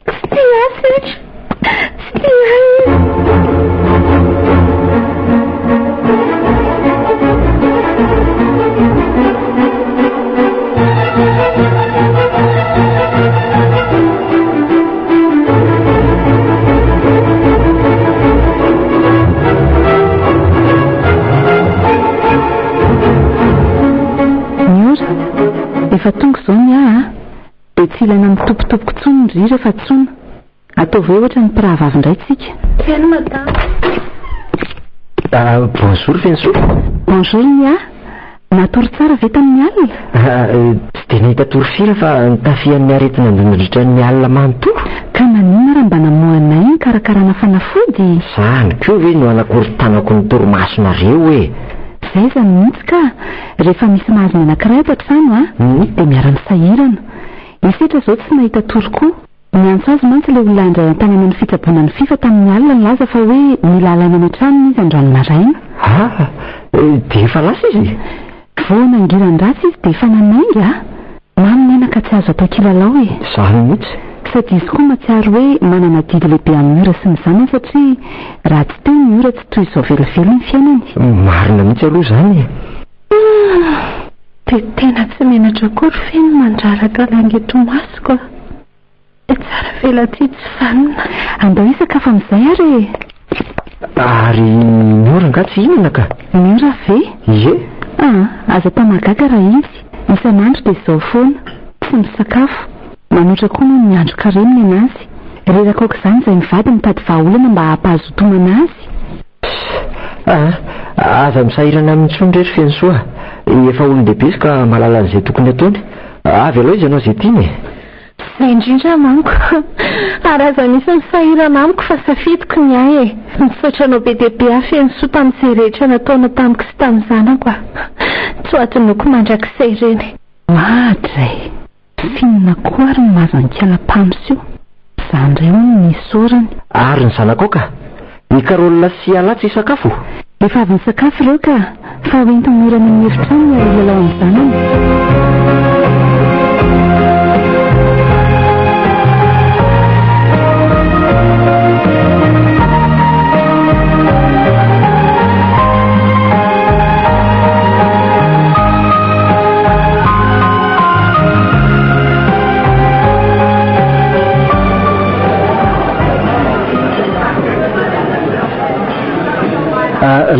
tsy tia setra. Tsy tia. Efa tonga izao ny dia tsy ilaina mitopotopoko tsony ny ry rehefa tsona. Ataovy ohatra ny mpirahavavy indray tsika. Eny madame. Bonjour Finso. Bonjour ny natory tsara ve tamin'ny alina? Tsy dia nahita torofila fa nitafian'ny aretina andondritra ny alina manontolo. Ka nanina raha mba namohanay ny karakarana fanafody? Zany koa ve no anakorytanako ny torimasonareo e. Zay zany mihitsy ka rehefa misy mahazo ny anankiray ato an-trano dia miara-misahirana. Isetra izao tsy nahita toroko. Miantso azy mantsy ilay olona andray an-tany amin'ny fitsaboana ny fifa tamin'ny alina ny laza fa hoe milalana any an-trano izy androany maraina. Dia efa lasa izy? Vao nangiran-dratsy izy dia efa nanainga. Maminenaka tsy azo atao kilalao e. Zany mihitsy. Sady izy koa matsiaro hoe manana didy lehibe amin'ny ora sy ny zanany satria raha tsy teo ny ora tsy toy izao velively ny fiainany. Marina mihitsy aloha zany. dia tena tsy menatra akory feno mandraraka langeto masoko dia tsara velatsy tsy vanona. Andao isaka fa amin'izay ary Ary miora nga tsy hinana ka? miora ve? Ie. Aza tamagaga raha izy isan'andro dia izao foana tsy misakafo, manoatra koa no miandro karemina anazy. Reraka aoka izany izay mivady mitady vahaolana mba hampahazotomana azy. Aza misahirana amin'ny tsondretra fiansoa. Efa olon-dehibe izy ka mahalala an'izay tokony ataony. Avy aloha izy ianao izay tiany. Izay indrindra manko ary aza misy misahirana amiko fa safidiko ny ahy misaotranao be dia be hafa fiansoa tamin'izay rehetra nataona tamiko sy tamin'ny zanako. Tsy ho atonoko mandrakizay ireny. Madray finona koa ary ny mazan-kiala-pamsy io. Izany iray hono ny sorany. Ary ny zanako ka mikarolona sy alatsy sakafo. Efa avy ny sakafo ireo ka fa hoentiny mirana ny heritrany ary lalao amin'ny zanany.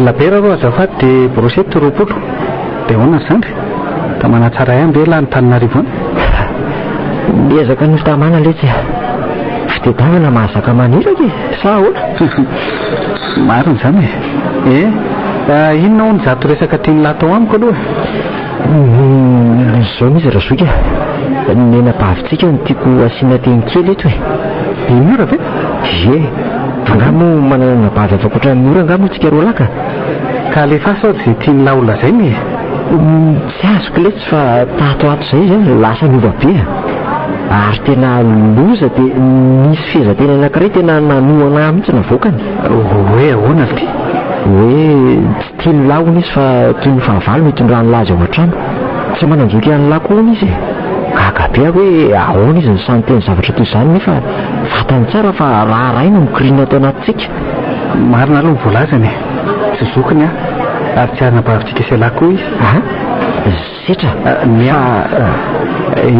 Labera aloha azafady dia brosety 20 dia hoana izany tamana tsara ihany be lany Tananarivo any. Miezaka ny tamana letsy fitedavana mahazaka maniraka sa ahoana? Marina izany inona ho ny zato resaka tiany latao amiko aloha? Izao mizy razoika menabavitsika no tiako asiana teny kely eto Miora ve? Ie, angamo manana nabavy afa koatra miora angamo tsika roa laka. Ka alefa sao izay tiany laola izay ny tsy azoko letsy fa tato ato izay zany lasa miova be ary tena loza dia nisy fehezanteny anankiray tena nanoana mihitsy navoakany. Hoe ahoana ty? Hoe tsy tiany laona izy fa toy ny fahavalo mitondrany lazy ao an-trano. Tsy mananjoky ihany lako hono izy. Gaga be hoe ahoana izy ny samy teny zavatra toy izany nefa fatany tsara fa raha ray no mikirina atao anatintsika. Marina aloha ny voalazany tsy zokiny ary tsy hanabavitsika sy alako izy. Setra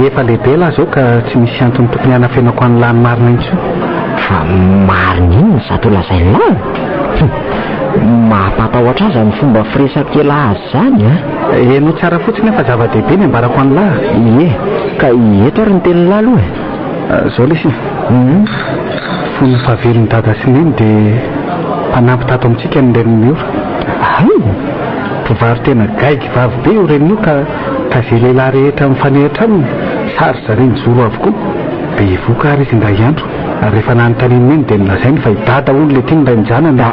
efa lehibe lahy zao ka tsy misy antony tokony hanafenako any lany marina intsony. Fa marina iny ny zato lazainy lahy mampatahotra azy amin'ny fomba firesakela azy zany no tsara fotsiny fa zava-dehibe ny ambarako any lahy. Ie, ka eto ary ny teny lahy aloha zao lesy fony fahavelon'ny dada sy neny dia mpanampy tato amintsika ny reniny miora. Mpivary tena gaigy vavy be io reniny io ka zay lehilahy rehetra mifanehitra aminy sary zareny zoro avokoa dia hivoaka ary izy indray andro ary rehefa nanontaniana eny dia nilazainy fa hidada hono le tiany ray mijanana.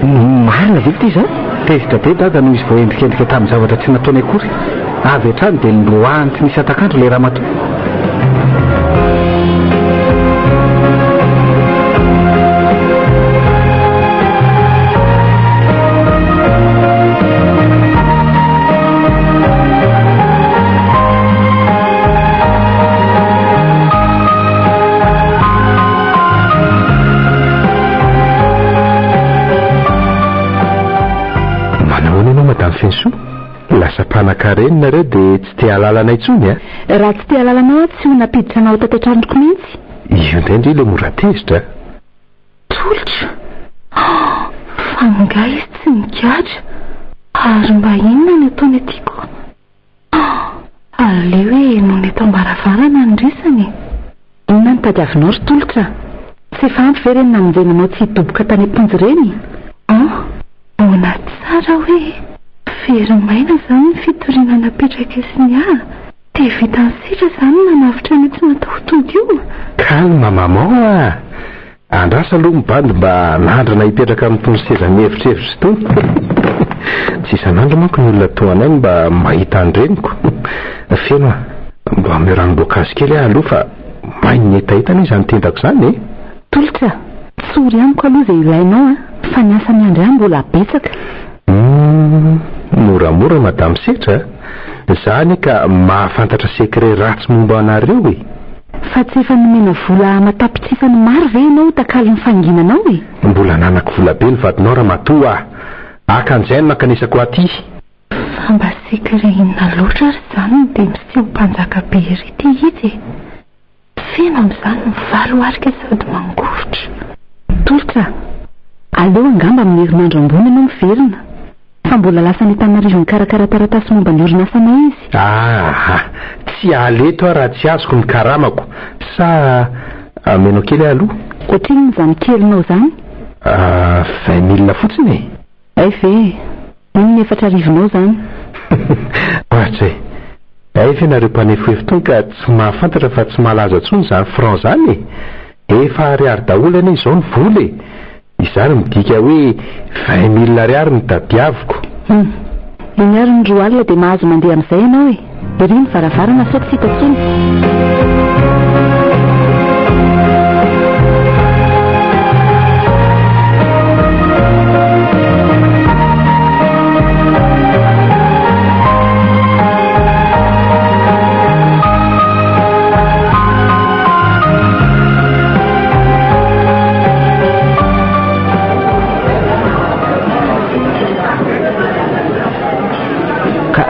Marina ve ty zany? Tezitra be dada noho izy vao endrikendrika tamin'ny zavatra tsy nataony akory. Avy hatrany dia niloahany tsy nisy atakandro le ramatoa. Fianso lasa mpanakarena reo dia tsy te halalana intsony raha tsy te halalanao tsy ho napiditra anao tatatranoko mihitsy. Io indrindra ilay mora tezitra. Tolotra fa nga izy tsy migadra ary mba inona ny ataony atiako. Ale hoe noho ny eto ambaravarana ny resany. Inona ny tadiavinao ry tolotra? Tsy efa ampy ve reny namonjenanao tsy hidoboka tany am-ponjy reny? Bona tsara hoe fery maina izany ny fitoriana napetraka sy ny dia vita ny sitra izany nanavitra ny tsy natao tody io. Kalma maman andrasa aloha mibandy mba nandrana hipetraka amin'itony seza mihevitrevitra itony. Tsy isan'andro manko ny olona toanay mba mahita andreniko. Feno mba miranom-boankazo kely aloha fa mainy hetahitana izany tendako izany Tolotra, tsory amiko aloha izay ilainao fa ny asa miandry ihany mbola betsaka. Moramora madame Setra zany ka mahafantatra sekre ratsy momba anareo fa tsy efa nomena vola matapitsifany maro ve ianao takaly ny fanginanao mbola nanako vola be ny vadinao raha matoa akan'izay no makanisako aty. fa mba sekirehina loatra ry izany dia miseho mpanjaka be ry ty izy feno amin'izany mivaroarika sady mangovotra. Tolotra, aleo angamba amin'ny herinandro ambony ianao miverina fa mbola lasa ny Antananarivo mikarakara taratasy momba ny orinasanay izy. Tsy aleto aho raha tsy azoko ny karamako sa menao kely aloha. Ohatrin'ny izany kelinao izany? 20,000 fotsiny e. Ay ve, iny ny 4,000 izany. Ohatry ay ve nareo mpanefoefo tony ka tsy mahafantatra fa tsy malaza tsony izany franc izany e. Efa ariary daholo anie izao ny vola e. Izany midika hoe 20,000 ariary ny tadiaviko. Iny ary ny 2 alina dia mahazo mandeha amin'izay ianao e. Ery ny varavarana sao tsy hita tsony.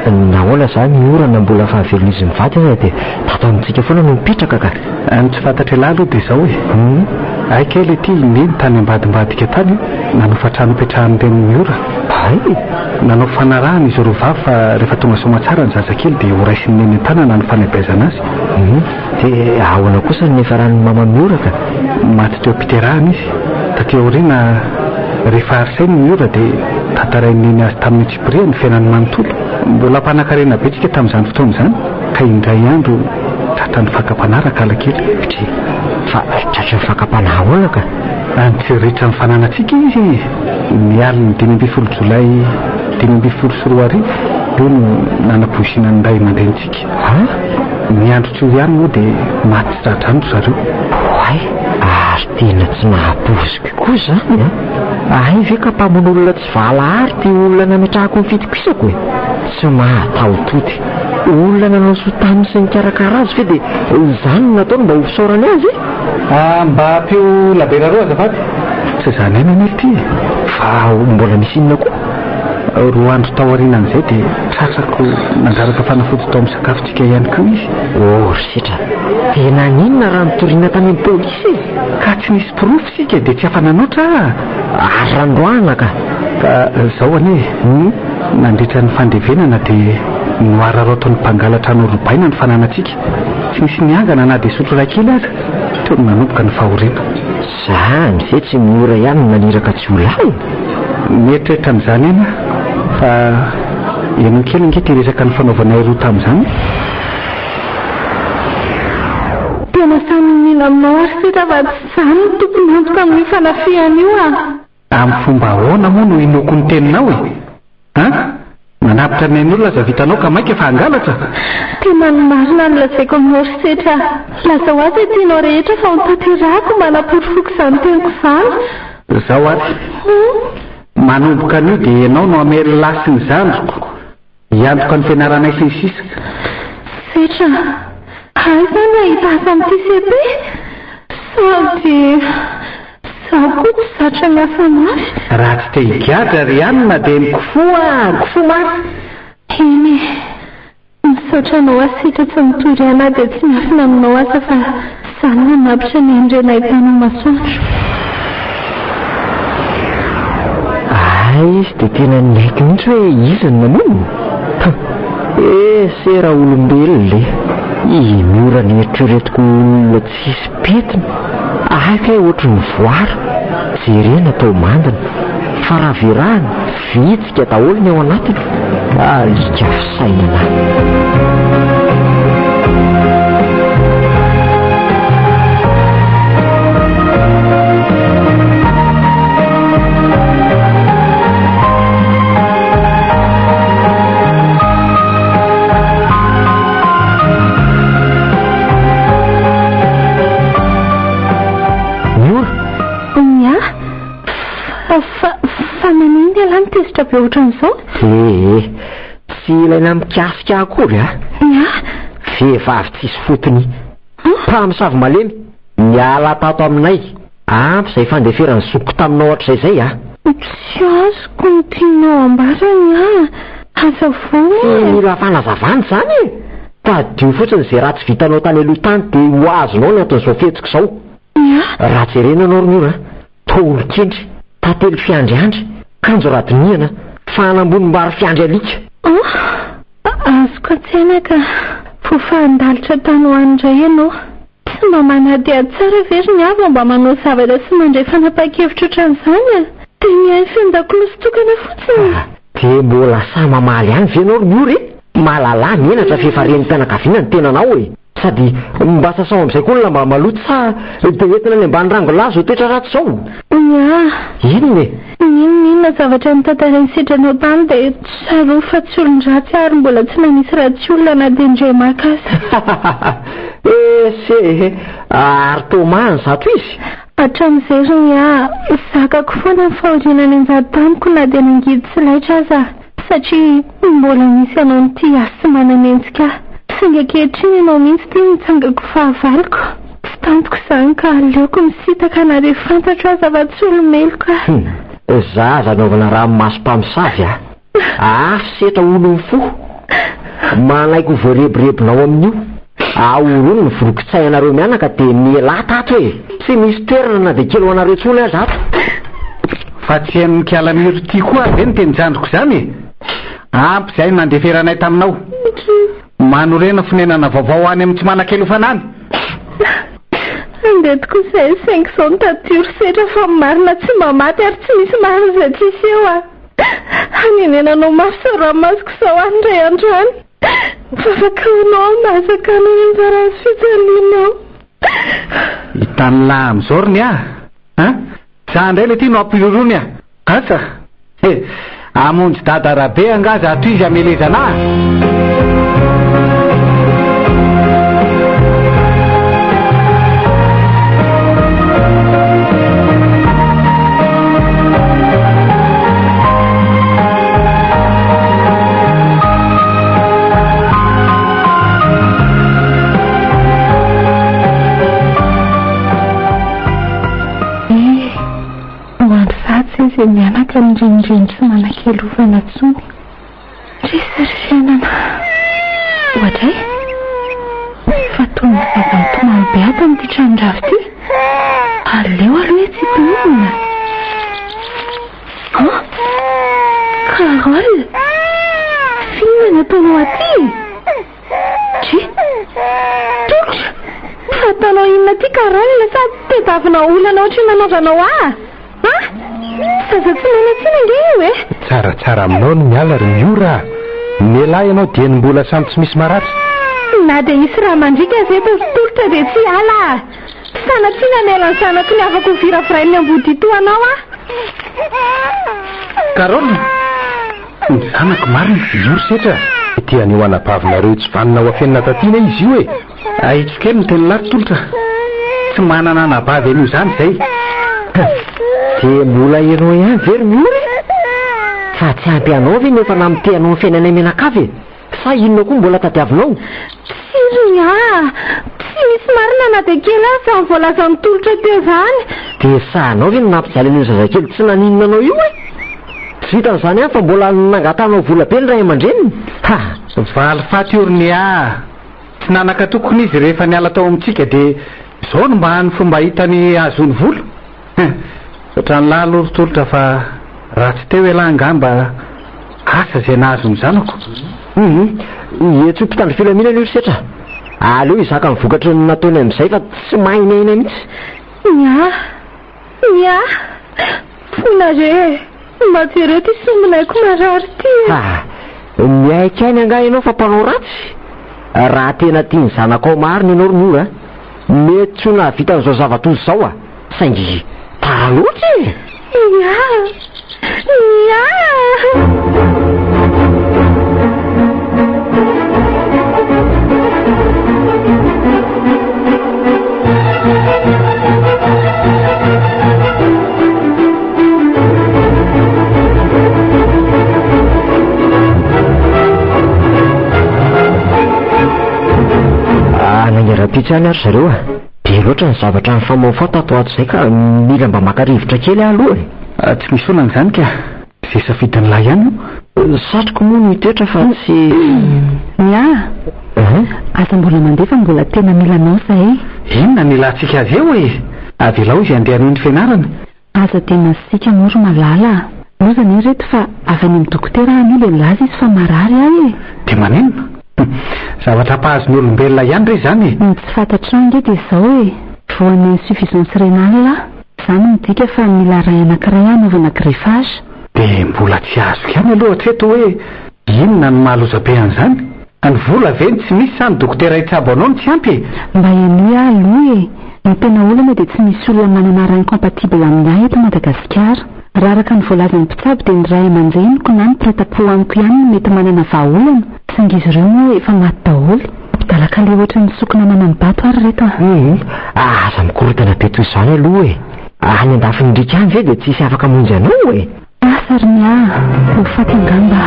Nahoana izany miorana mbola fahavelona izy mivady aza dia tato amintsika foana no mipetraka ka. Ny tsy fantatra lahy aloha dia izao e. Aika ilay ty neny tany ambadimbadika tany nanofatrano petrahan'ireny miora. Nanao fanarahana izy roa vavy fa rehefa tonga somatsara ny zazakely dia ho raisiny neny an-tanana ny fanabeazana azy. Dia ahoana kosa nefa ran'ny mama miora ka? Maty teo am-piterahana izy. Tateo aoriana rehefa arisainy miora dia tantarainy neny azy tamin'ny Tsipria ny fiainany manontolo. Mbola mpanan-karena betsika tamin'izany fotoana izany ka indray andro tratrany fakam-panaraka alakely. Fa tratran'ny fakam-panahy ahoana ka? Antsirehetra ny fananantsika izy. Ny aliny 5 Jolay 2024 eo no nanam-poizina ny ray aman-drenitsika. Ny andro tsy ho ihany moa dia maty tratranto zareo. Ary tena tsy nahaposika kosa ay ve ka mpamon'olona tsy valahary ty olona nametrahako ny fitokisako e. Tsy mahataotody olona nanao sotaminy sy nikarakara azy fe dia izany no nataony mba ho fisaorany azy mba hampeo laberaroa azafady. Tsy izany aina ny ty fa mbola misy inona koa. 2 andro tao aorianan'izay dia tratrako nangaraka fanafody tao amin'ny sakafontsika ihany koa izy. Sitra tena ninona raha mitoriana tany amin'ny polisy ka tsy nisy pirofo sika dia tsy afa-nanoatra arandroana ka izao anie nandritra ny fandevenana dia noararoto ny mpangalatra no robaina ny fananantsika. Tsy nisy niangana na dia sotro rakely aza teo no nanomboka ny fahoriana. Izany ve tsy miora ihany no naniraka tsy ho lahy? Mieritreritra amin'izany ena fa ianao kely nge ty resaka ny fanaovanay roa tamin'izany. Tena samy mila aminao ary sitra fa tsy izany ny tompony antoka amin'ny fanafiana io amin'ny fomba ahoana moa no inoko ny teninao e. Manapitra ny ain'olona aza vitanao ka maika fa hangalatra. Tena ny marina ny lazaiko aminao ry setra. Lazao azy tianao rehetra fa hotanterahako manaporofoka izany teniko izany. Izao aty manomboka an'io dia ianao no amely lasy ny zandroko hiantoka ny fianaranay sy ny sisa. Setra, ay izany ahita asa amin'ity sepe sady zaho koa tsy zatra miasa mafy. Raha tsy te higadra ry anina dia ny kofo mafy. Eny misaotra anao azy setra tsy mitory anahy dia tsy miafina aminao asa fa izany manapitra ny andrena ahitana masoandro. Izy dia tena naiky mihitsy hoe izy ny namono. Sera olombelona le miora ny eritreretiko olona tsisy petina ahaka ohatry ny voara jerena atao mandina fa raha verahany vitsika daholo ny ao anatiny. Alika fisainana. Fa naniny alany tezitra be ohatran'izao? Tsy ilaina mikasika akory vehivavy tsisy fotony mpamosavy malemy miala tato aminay ampy izay fandeferany zoko taminao ohatr'izay Tsy azoko ny tianao ambarany Azavoe mila fanazavany zany e tadio fotsiny izay raha tsy vitanao tany aloha tany dia ho azonao ny aton'izao fihetsika izao raha jerenanao ronyora tolokendry tantely fiandriandry kanjo radiniana fanambonimbary fiandry alika azoko an-tsaina ka fofandalitra tany hoanindray ianao tsy mba manadea tsara very ny avo mba manao zavatra sy mandray fanapa-kevitra ohatran'izany a dia mihay fian-dakolosy tokana fotsiny dia mbola sa mamaly any ve anao rony ore mahalala mienatra fiafaren'ny mpianakaviana ny tenanao e sady mba sasao amin'izay koa olona mba maloto sa dia entina any ambany rango lazo toetra ratsy izao inona e inona zavatra nitantarainy sidranao tany dia tsaro fa tsy olon-dratsy ary mbola tsy nanisy ratsy olona na dia indray makasa ese ary tomany zato izy hatramin'izay rony zakako foana ny fahoriana ny anjady tamiko na dia nangidy tsy laitra aza satria mbola misy anao ny ty asy sy manamensika singa kehitriny ianao mihitsy ty mitsangako fahavaliko tsy tantoko izany ka aleoko misitaka na dia fantatro aza fa tsy olomeloko za zanaovana raha masom-pamosavy setra olony fo manaiko voarebirebinao amin'io aorony ny vorokitsaianareo mianaka dia miela tato e tsy misy toerana na dia kely ho anareo tsony azy ato fa tsy hain'ny kialamiro ty koa ve ny tenyjandroko izany ampy izay nandeferanay taminao manorena fonenana vaovao any amin'ny tsy manan-kely hofanany andeha tokoa izay saingy izao ny tadiro setra fa marina tsy mba maty ary tsy misy marina izay tsisy eo hanenenanao masoramasoko izao andray androany fafakaonao mahazakanao anjara azy fijalianao hitany lahy amin'izao rony za indray le ty no ampirorony asa amonjy dada rabe angaza ato izy amelezana izay mianaka ny renireny tsy manan-kely hofana tsony resy ry fiainana ohatray fa toy ny zazantomany be ato amin'ity tranondravy ty aleo aloha tsy tomonina Karol fiona nataonao aty tsy tolotra fataonao inona ty Karol sa tedavina olana ohatry nanaovanao saza tsy manatsina nge io tsaratsara aminao no miala ry miora mialahy ianao dia ny mbola samy tsy misy maratsy na dia misy raha mandrika zay tolotolotra dia tsy ala sanatsiana ny elan'ny zanako ny afaka ho virafirainy ambody to anao Karol ny zanako marina iory setra tiany ho anabavinareo tsy vanina ho afenina tatiana izy io aitsokely ny teny lary tolotra tsy manana anabavy an'io zany izay dia mbola ianao ihany very miory fa tsy ampy anao ve nefa namiteanao ny fiainanay menakavy sa inona koa mbola tadiavinao tsy tsy misy marina na dia kely fa mivoalaza mitolotra teo zany dia sahanao ve no nampijaly an'io zazakely tsy naninona anao io tsy hitan'izany any fa mbola nangatanao vola be ny ray aman-dreniny valifaty orony tsy nanaka tokony izy rehefa niala tao amintsika dia izao no mba ny fomba hitany azony volo ohatrany lahy lorotolotra fa ratsy teo elahy angamba asa izay nahazo ny zanako tsy mpitandro filamina io setra aleo izaka mivokatra ny nataony amin'izay fa tsy mahinaina mihitsy fonare mba jereo ty sombinaiko marary ty miaika ainy angah ianao fa mpanao ratsy raha tena tiany zanako ao mariny ianao roniora mety tsy ho nahavita n'izao zavatozy izao saingy tara loatra nagnera-pitsy any ary zareo dia loatra ny zavatra ny famafao tato ato izay ka mila mba maka rivotra kely aloha tsy misy olana izany ka izay safidiny lahy ihany satroko moa no hitoetra fa tsy aza mbola mandefa mbola tena milanao zahay. Inona nilantsika azy eo e? Avy lao izy andeha noho ny fianarana. Aza dia masika moro malala. Moa zany reto fa avy any amin'ny dokotera any le milaza izy fa marary ahy e. Dia manenona? Zavatra mpahazo ny olombelona ihany re izany e. Tsy fantatrao nge dia izao e. Voan'ny insuffisance rénale izany midika fa mila ray anankiray anaovana greffage. Dia mbola tsy azo ihany aloha hatreto hoe inona ny mahalozabe an'izany? Ny vola ve tsy misy sa ny dokotera hitsabo anao no tsy ampy e? Mba eny aloha e. Ny tena olana dia tsy misy olona manana raha incompatible amin'ny ahy eto Madagasikara. Raha araka ny voalazan'ny mpitsabo dia ny ray aman-dreniko na ny mpiray-tam-po amiko ihany no mety manana vahaolana. Saingy izy ireo moa efa maty daholo. Dalaka le ohatra ny sokona manana bato ary reto aza mikorotana teto izany aloha e. Any andafiny ndrika any ve dia tsisy afaka monjy anao e? Asary ny ho faty angamba.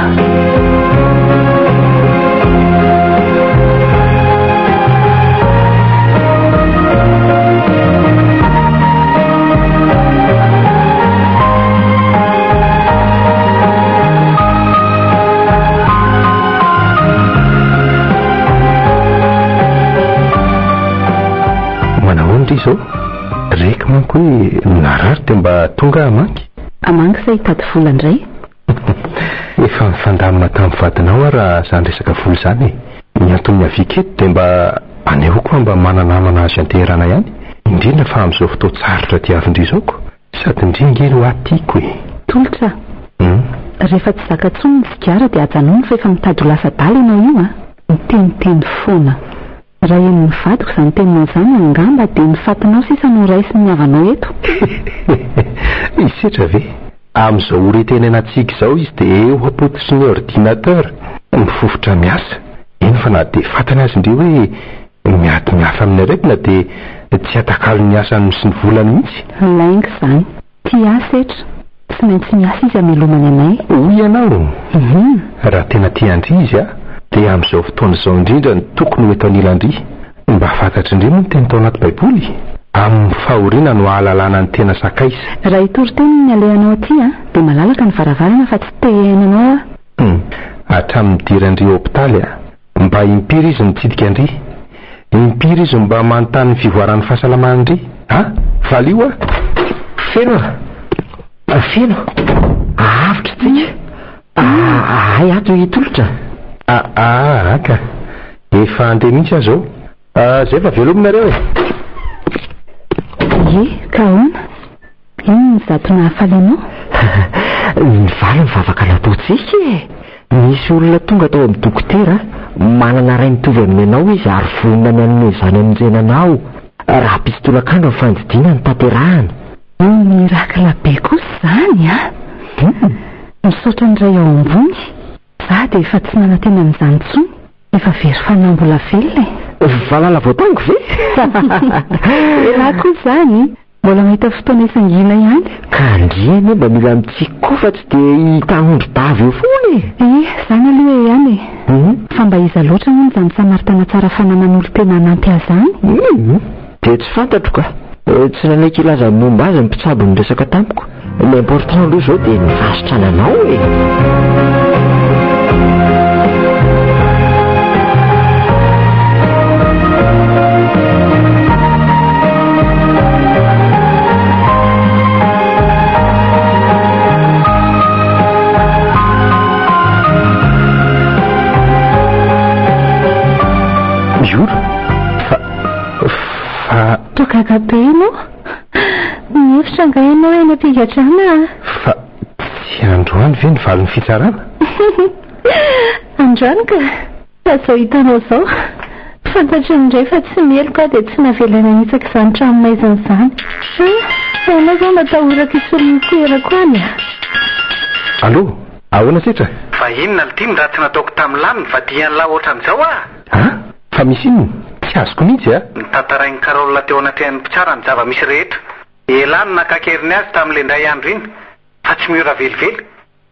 Izao reka manko hoe narary dia mba tonga amangy sa hitady vola indray. Efa mifandamina tamin'ny vadinao raha izany resaka vola izany. Ny antony aviketo dia mba anehoako mba mananamana azy anteherana ihany, indrindra fa amin'izao fotoan-tsarotra diavindry izaoko sady indringy ho atiako e. Tolotra rehefa tsy zaka ntsony ny sigara dia ajanona fa efa mitady ho lasa daly ianao io miteniteny foana. Raha eny ny vadiko izany teninao izany angamba dia ny fatinao sisa no raisy ny havanao eto. Isetra ve? Amin'izao oreteny anatsika izao izy dia eo apototry ny ordinateur mifofotra miasa. Eny fa na dia fatany azy indreo hoe miady miafa amin'ny aretina dia tsy atakalo ny asany sy ny volany mihitsy. Lainga izany. Tia setra. Tsy maintsy miasa izy amelomany anay. Hoy ianao. Raha tena tia andry izy dia amin'izao fotoana izao indrindra ny tokony ho eto anilandry. Mba fantatry indray moa ny teny tao anaty baiboly. Amin'ny fahoriana no ahalalana ny tena sakaisa. Raha hitory-teny ny alehanao aty dia malalaka ny varavarana fa tsy tehenanao hatramin'ny dirandry hôpitaly mba impiry izy mitsidika andry. Impiry izy mba manontany ny fivoaran'ny fahasalamandry. Valio feno avitra tsika. Ay ato hitolotra. Aka efa andeha mihitsy aho zao. Zay efa velominareo e. Ka hoana? Ino ny zato nahafaly anao? Ny valo mivavaka nataotsika e. Misy olona tonga tao amin'ny dokotera manana ray mitovy amin'ny anao izy ary vonina ny anome izany amin'jenanao. Raha pistolakandro ny fandidiana ny tanterahana. Mirakla be kosa izany misaotra ny ray ao ambony. Za dia efa tsy nanantena an'izany intsony. Efa very fanambola velona valala voatango ve? Elahy koa izany. Mbola mahita fotoana isangina ihany. Ka andriany mba mila mitsiko fa tsy dia hitahondro davy eo foana e. Izany aloha ihany fa mba iza loatra moa izany samaritana tsara fanaman'olo tena nanty azany. Dia tsy fantatro ka. Tsy nanaiky ilaza momba azy ny mpitsabo ny resaka tamiko. L'important aloha izao dia nivasitrananao e. Tokagabe ianao? Mihevitra nga ianao eny ampigatrana? Fa tsy androany ve ny valon'ny fitsarana? Androany ka? Fa zao hitanao izao. Fantatry indray fa tsy meloka dia tsy navelana nitsaka izany tranomaizana izany. Ianao izao natahoraka isolon'ny toerako any. Allo, ahoana setra? Fa inona ny dimy raha tsy nataoko tamin'ny lany nivadihan'lahy ohatran'izao Fa misy inona? Tsy azoko mihitsy Nitantarain'ny Karolina teo anatin'ny mpitsara ny zava-misy rehetra. Elany nakakeriny azy tamin'ilay indray andro iny fa tsy miora velively.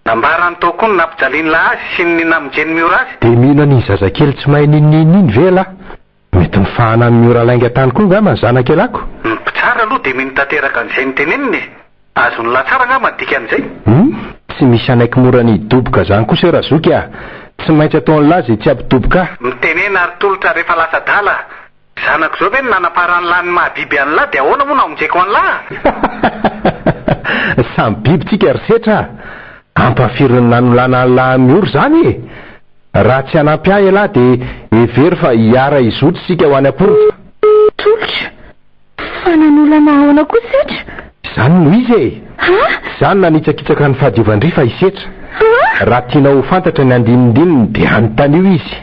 Nambarany tao koa ny nampijaliany lahy azy sy ny namijeny miora azy. Dia mino any zazakely tsy mahay nininy ve lahy? Mety mifahana ny miora lainga tany koa ngamba ny zanakelako. Ny mpitsara aloha dia mino tanteraka an'izay niteneniny. Azony latsara ngamba dika an'izay. tsy misy anaiky mora ny doboka zany kosa razoky a tsy maintsy ataony laza tsy ampidoboka mitenena ary tolotra rehefa lasa dala zanako zao ve ny nanapara ny lany mahabiby anylahy de ahoana moa na amonjeko anylahy samy biby tsika ry setra ampafiriny nanolana anylahy mioro zany raha tsy anampy ahy elahy de every fa hiara izotry sika ho any amporotra tolotra fa nanolana ahoana koa setra zany no izy zany nanitsakitsaka ny fahadiovandry fa isetra raha tianao fantatra ny andinindininy de anytanio izy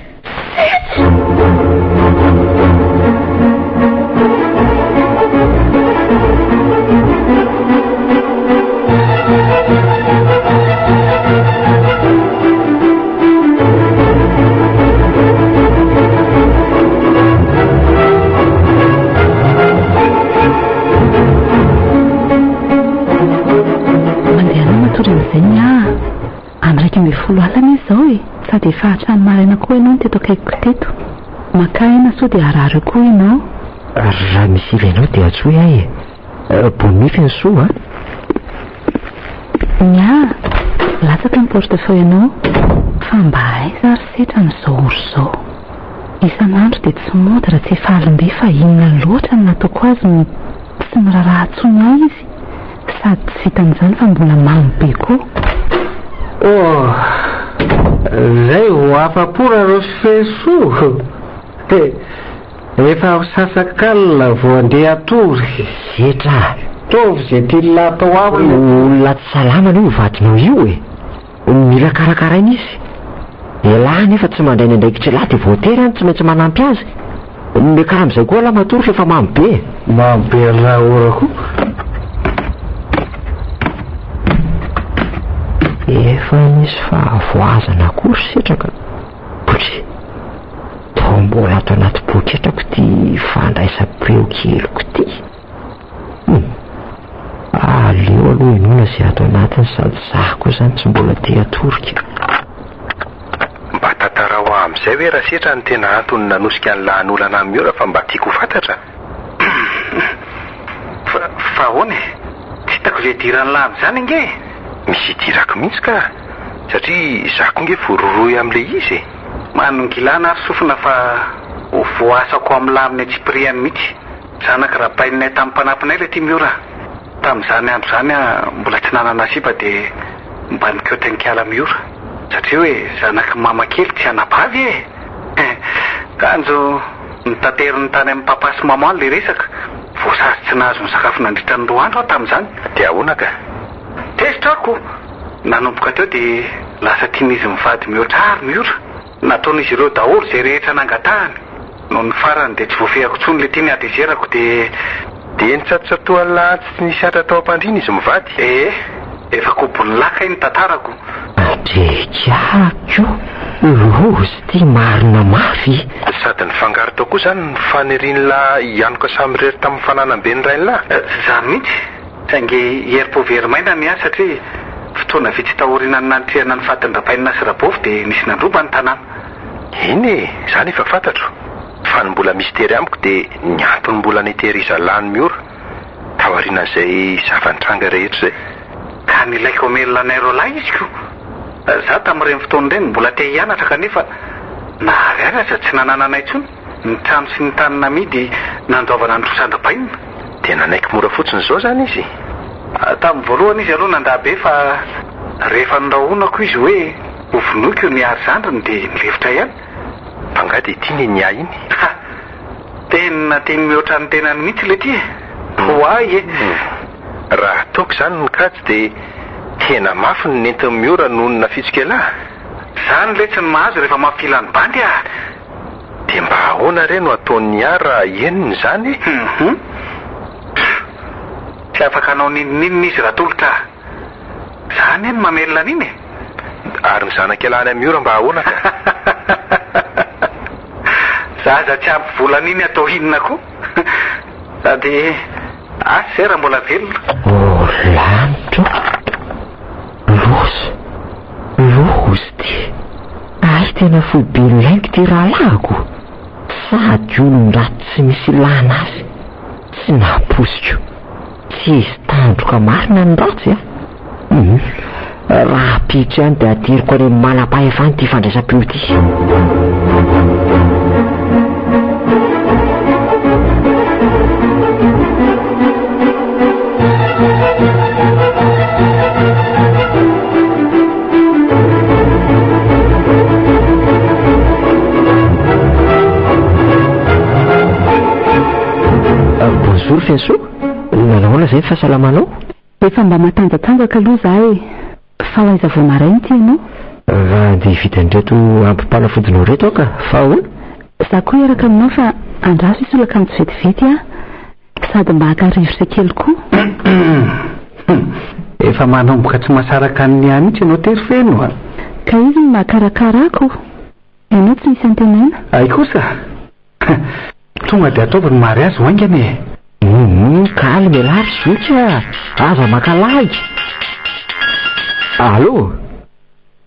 folo alana izao sady efa hatrany maraina koa ianao teto akaikoko teto maka ena sao de arary koa ianao raha misy ilanao de atsoy ahy bonify ny soa nya latsaka ny portefeuille ianao fa mba aiza ry setra n'izao ory zao isan'andro de tsy mody raha tsy efa alim-be fa inona loatra ny nataoko azy tsy miraraha tsony ahy izy sady tsy vitan'izany fa mbola mamy be koa zay ho afapora ro feso rehefa sasakalina vo andeha atory setra tovy zay tilina atao aminy olona tsy salamana io vadinao io mila karakaraina izy elahy nefa tsy mandray ny andraikitra lahy de voatery any tsy maintsy manampy azy mekara am'izay koa lahy matory fa efa mamy be raha ora koa efa misy fahavoazana kory setraka potry tao mbola ato anaty poketrako ty fandraisam-peo keloko ty aleo aloha inona zay ato anatiny sady zah koa zany tsy mbola te atorika mba tantara ho am'izay hoe raha setra ny tena antony nanosika an'la an'olana miora fa mba tiako fantatra fa hony tsy hitako zay dirany lahy am'izany nge misy idirako mihitsy ka satria zako nge vororoy am'le izy manongilana ary sofina fa voasako am'lahy amin'ny atsipiriany mihitsy zanaka raha bainay tamin'ny mpanampinay le ty miora tamin'izany andro zany mbola tsy nanana sipa de mba nikeotenkiala miora satria hoe zanaky mama kely tsy anabavy kanjo nitateriny tany amin'ny papa sy mama any le resaka voasary tsy nahazo ny sakafo nandritra ny 2 andro aho tamin'izany de ahoana ka tezitrako nanomboka teo de lasa tian'izy mivady mihoatra ary miora nataon'izy ireo daholo zay rehetra nangatahany no ny farany de tsy voafehako tsony le tiany adezerako de nitsatotsatoan'la tsy nisy atra tao ampandrina izy mivady efa kobony laka iny tantarako adrekako rozy ty marina mafy sady ny fangaro tao koa zany ny fanerin'la ianoka samy rery tamin'ny fananam-be ny ray lahy zany mihitsy saingy herpoverymaina ny azy satria fotoana vitsy tahorina ny nanitrehana ny fadin-drabainina sy rabovy de nisy nandroba ny tanàna iny zany efa fantatro fa ny mbola mistery amiko de ny antony mbola nitehirizalany miora tahorinan'izay zavanitranga rehetra zay ka nilaiko omelona anay ro lahy izy ko za tamin'ireny fotoana ireny mbola te hianatra kanefa nahariaratra tsy nanana anay tsony ny trano sy ny tanina midy nandoavana androsan-drabainina de nanaiky mora fotsiny zao zany izy tamin'ny voalohany izy aloha nandabe fa rehefa niraonako izy hoe hovonoiko ny ary zandriny de nilevitra ihany fanga de tiany ny ahy iny tenina teny mihoatra ny tenany mihitsy le ty ho ahy raha ataoko zany ny katsy de tena mafy ny nentin'ny miora noho na fitsokelahy zany le tsy ny mahazo rehefa mafilany bandy de mba ahoana re no ataon'ny ara eniny zany tsy afaka anao nininina izy raha tolotra zany eny mamelona an'iny ary ny zanak'elany amiora mba ahoana ka zaza tsy ampy volan'iny atao inona koa sady asy zay raha mbola velona lanitro lozy ty ay tena foibelolainky ty rahalahako sady olony raty tsy misy ilana azy tsy naposiko tsy izy tandroka marina ny ratsy raha ankehitriny any dia atiriko any manam-pahefany ty fandraisam-peo ty. Bonjour Fianso, nanahoana zay ny fahasalamanao? Efa mba matanjatanjaka aloha za e, fa ho aiza vao marainy ty ianao? Raha andeha hividan'ireto ampimpanafodinao reto aho ka, fa ahoana? Za koa hiaraka aminao fa andraso isolaka amin'ny vetivety sady mba haka-rivotra kely koa. Efa manomboka tsy mahasaraka ny any mihitsy ianao tery feno a. Ka izy ny mahakarakarako, ianao tsy misy antenaina? Ay kosa tonga dia ataovany mariazy ho aingany e. Kalme lary zotra, aza makalagy. Allô,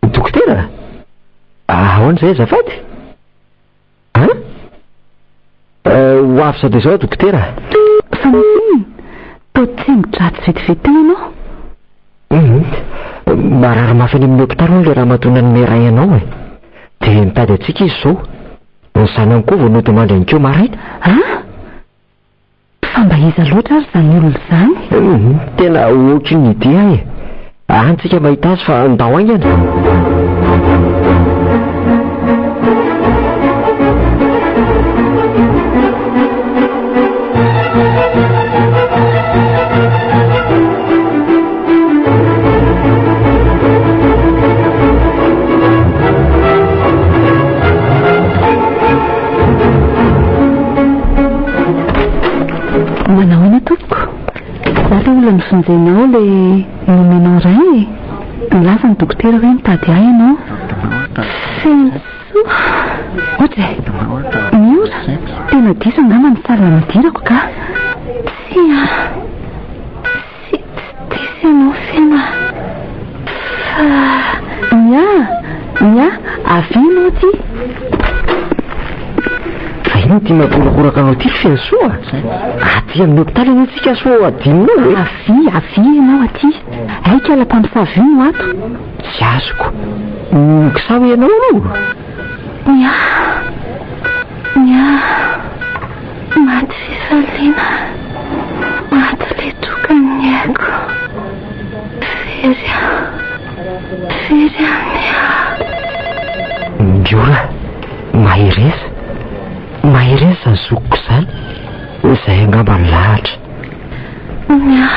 dokotera? Ahoana zay azafady? Ho avy sady izao dokotera? Fa misy totsengotraty vetivety teo ianao? Marary mafy any amin'ny hopitalo le raha matona ny meray anao e. Dia mitady antsika izy zao. Ny zanany koa vao nodimandry anikeo maraina. Fa mba iza loatra ary zany olona zany? Tena ohatry ny idea e. Antsika mahita azy fa andao aingana. Manahoana tompoko? Za le olona nifonjenao le nomenao ray e. Nilaza ny dokotera hoe mitady ahy ianao. Fianso ohatry miora tena diso angamba ny sarina midirako ka tsy diso ianao fiana fa mia avy ianao ty. Ino ty mampolakoraka anao ty Fiansoa? Aty amin'ny hopitaly any antsika so adinonao e. Avy ianao aty. Aika ala mpamosavy no ato. Tsy azoko. Kisao ianao no? Mia maty fifaliana, maty le tokany aiko. Firy mia. Ndiora, mahireza zokoko zany. Izay angamba lahatra. Mia,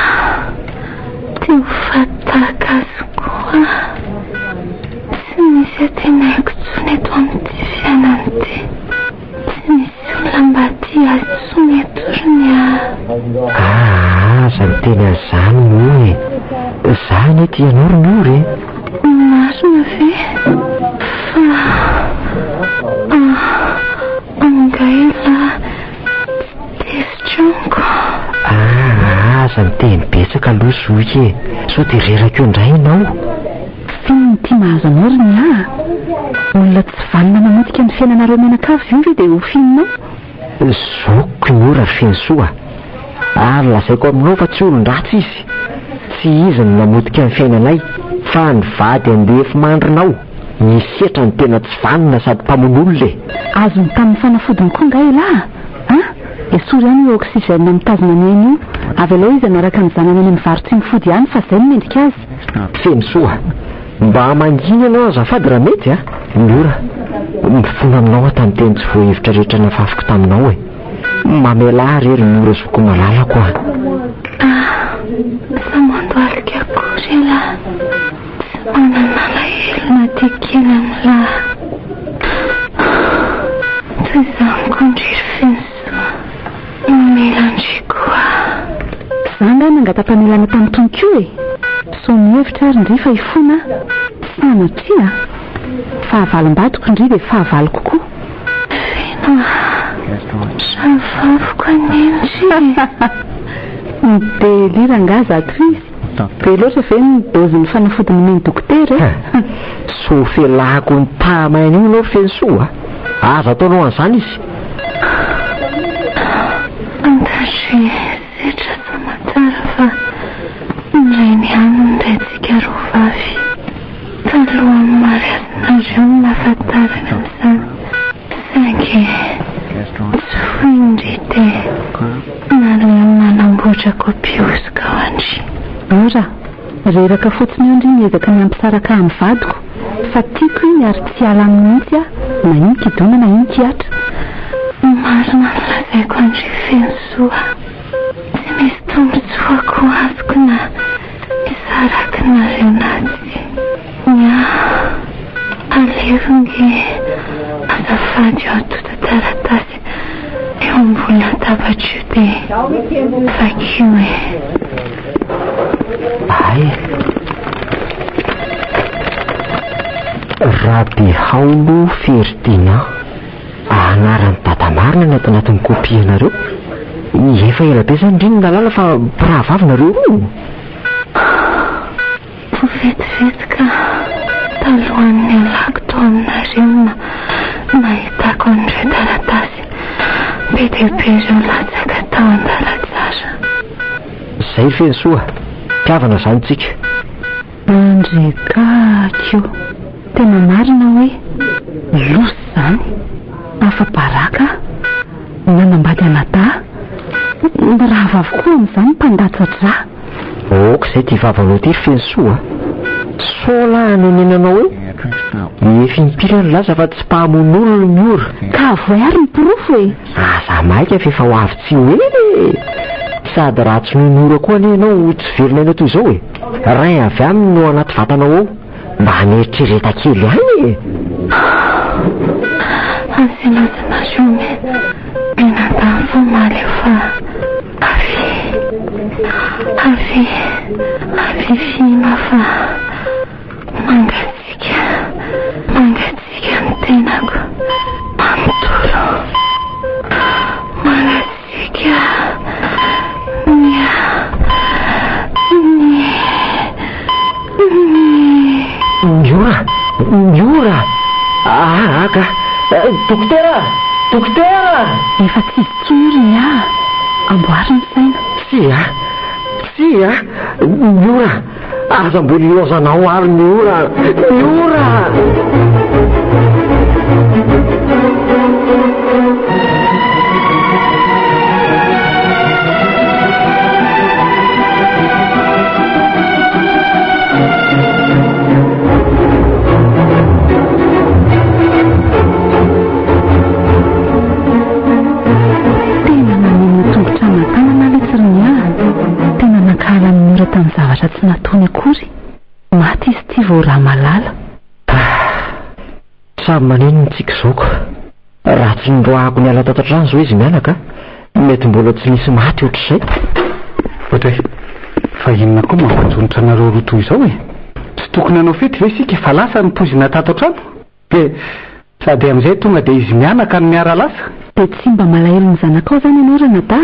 ty ho fataka azy koa. Tsy misy atenaiko tsony eto amin'ity fiainany ty. Tsy misy olona mba ty azy tsony etorony aza miteny an'izany moa e. Zany ety ianao ronory. Marina ve? Fa angaila tesitronko. Aza miteny betsaka aloha zoky e. So dia reraka eo indray ianao. Finy ty mahazo anao ry olona tsy valina mamotika ny fiainanareo menakavy io ve dia ho fininao? Zokoko ny ora Fiansoa. Ary lazaiko aminao fa tsy olon-dratsy izy. Tsy izy ny namotika ny fiainanay fa ny vady andefy mandrinao. Misetra ny tena tsy vanina sady mpamon'olona e. Azony tamin'ny fanafodiny koa ngaila esory ihany io oxygène mitazona ny ainy io. Avy aloha izy anaraka ny zanany any mivarotsy ny fody ihany fa izay no mendrika azy. Fiansoa, mba mangina ianao azafady raha mety Ndiora, mifona aminao tamin'ny teny tsy voahevitra rehetra nafafiko taminao e. Mamela rery mora zoko malalako Sa mandoalika akory lahy. Tsy manana lahelona ty kely amin'lahy. Tsy zaniko ndriry Fiansoa. Milandrikoa. Za nga nangata-pamelana tamin'ny tononkio e. So mihevitra ary ndry fa ifona. Sanatria fahavalom-batoko ndry dia fahavalo kokoa. Fena savavoko anendry. Midelira nga zato izy. Be loatra ve ny dozin'ny fanafodiny meny dokotera e. So felako ny tamaina io anao Fiansoa. Aza ataonao an'izany izy. Antasy setra samatsara fa indray ny anony indray tsika roa vavy. ora reraka fotsiny eo indry miezaka miampisaraka amin'ny vadiko fa tiako iny ary tsy ala mihitsy a na iny kidona na iny kiatra. Marina nolazaiko andry Fensoa tsy misy tombontsoako azoko na misaraka nareo nazy nya alevonge azafady eo atota taratasy eo ambony latabatra io dia vakio e. Ay Rabe Haolo Ferdinand anaran'ny dada Marina ny ato anatin'ny kopia anareo. Efa ela be zany indriny nalala fa mpirahavavy nareo io. Vetivetika talohan'ny alako tao aminareo nahitako an'ireo taratasy be dia be ireo latsaka tao an-dalatsara. Zay Fensoa, mpiavana zany tsika. Andrekakio tena marina hoe losy zany afa-baraka nanambady anata raha vavy koa amin'izany mpandatsatra. Oka izay ty vavanao ty Fensoa. Sola nenenanao hoe efa impirany laza fa tsy mpahamon'olona miora ka voary ny pirofo e. Aza maika fefa ho avy tsy hoe sady raha tsy nonora koa ane ianao tsy verina ina toy izao e. Ray avy aminy no anaty vatanao ao mba haneritreretan kely any e. Azelazanazome menadany fo maly fa avy fina fa mangatsika ny tenako manontolo mangatsika Miora aka dokotera efa tsy tsoriny amboary ny saina. Tsia miora aza mbola iozanao ary miora. Tamin'ny zavatra tsy nataony akory maty izy ty vao raha malala. Samy maneno ny tsika zaoko. Raha tsy nindroahako ny ala tatantrano zao izy mianaka mety mbola tsy misy maty ohatr'izay. Ohatray fa inona koa mampajonitra anareo roa toy izao e. Tsy tokony anao fety ve sika fa lasa ny pozina tatantrano sady amin'izay tonga dia izy mianaka ny miara lasa. Dia tsy mba malahelo ny zanakao zany ianao Ranada?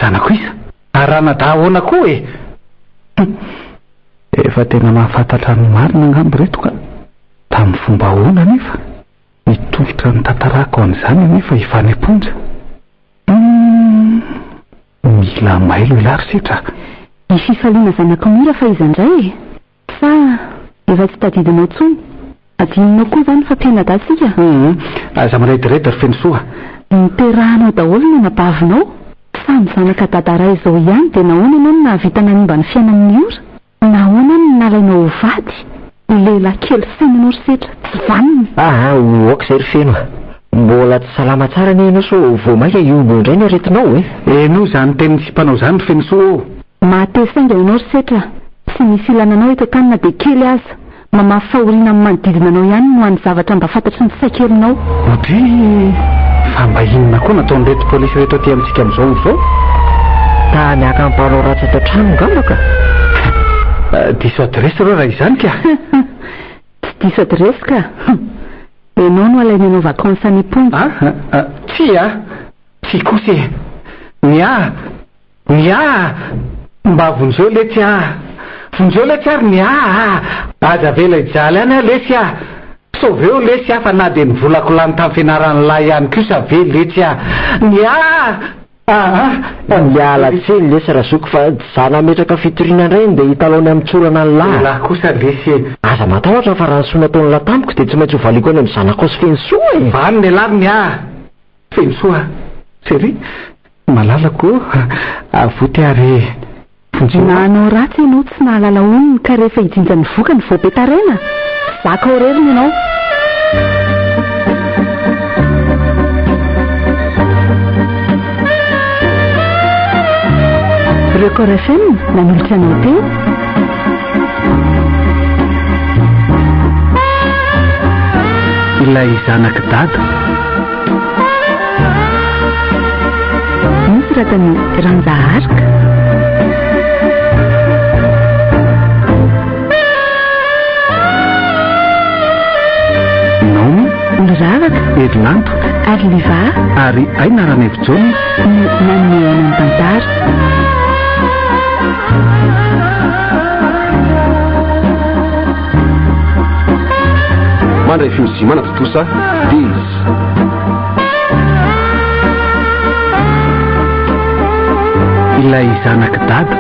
Zanako isa ary Ranada ahoana koa e. Efa tena mahafantatra ny marina angambo reto ka tamin'ny fomba ahoana nefa mitolotra ny tantarako an'izany nefa ifaneponja. Mila mailo ilary setra ny fifaliana zanakao mira fa iza indray fa efa tsy tadidinao tsony adinonao koa zany fa mpianadasika. Aza miraidiraidy ry Fensoa. Niterahanao daholo no nabavinao samy zanaka dadaray izao ihany dia nahoana ianao no nahavita nanimba ny fiainan'ny ora, nahoana no nalainao ho vady lehilahy kely sainanao ry setra tsy vaniny. Oka izay ry Feno, mbola tsy salama tsara ne ianao so vao maika iombo indray ny aretinao e. Eno zany teny tsy mpanao zany ry Fensoa. Matesainga ianao ry setra tsy misy ilananao eto an-tanina dia kely aza mamafy fahoriana amin'ny manodidina anao ihany no any zavatra mba fantatry ny saikelinao. Ohatry fa mba inona koa nataon'ny reto polisy reto aty amintsika amin'izao izao. Tany akampanao ratsy ato an-trano ngambaka. Diso adresy reo raha izany ka. Tsy diso adresy ka. Ianao no alainy ianao vakansa any Ponja. Tsy kosy nia mba vonjeo letsy vonjeo letsy ary nia aza vela ijaly any lesy saoveo lesy fa na dia nivolako lany tamin'ny fianaran'ny lahy ihany kosa ve letsy nia miala tsely lesy razoko fa za nametraka fitoriana indray dia hitalaony amin'ny tsorana ny lahy kosa lesy. Aza matahotra fa raha nysoa nataony latamiko dia tsy maintsy ho valiko any amin'ny zanako sy Fensoa e. Vany ny alary nia Fensoa sery malalako avoty ary fonjina nanao ratsy ianao tsy nahalala oniny ka rehefa hijinja ny voka ny voapetaraina zaka oreriny ianao Record FM nanolotra anao teo ilay zanaka dada misy ratany ranjaharika naomi olravaka herinanto ary liva ary aina ranevijony ny nanome anany tantara mandray fiozimana totosa diz ilay zanaka dada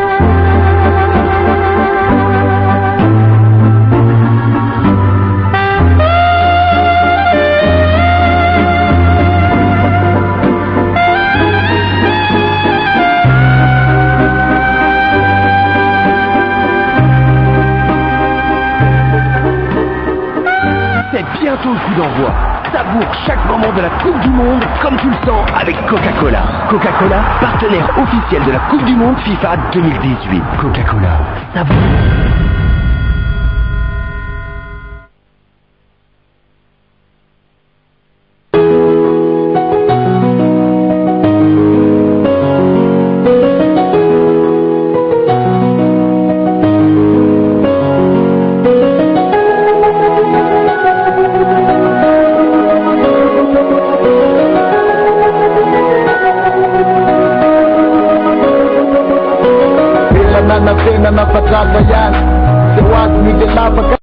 C'est bientôt le coup d'envoi. Savoure chaque moment de la Coupe du Monde comme tu le sens avec Coca-Cola. Coca-Cola, partenaire officiel de la Coupe du Monde FIFA 2018. Coca-Cola, savoure. na pena na patrapa yan. Se watu ni de lapa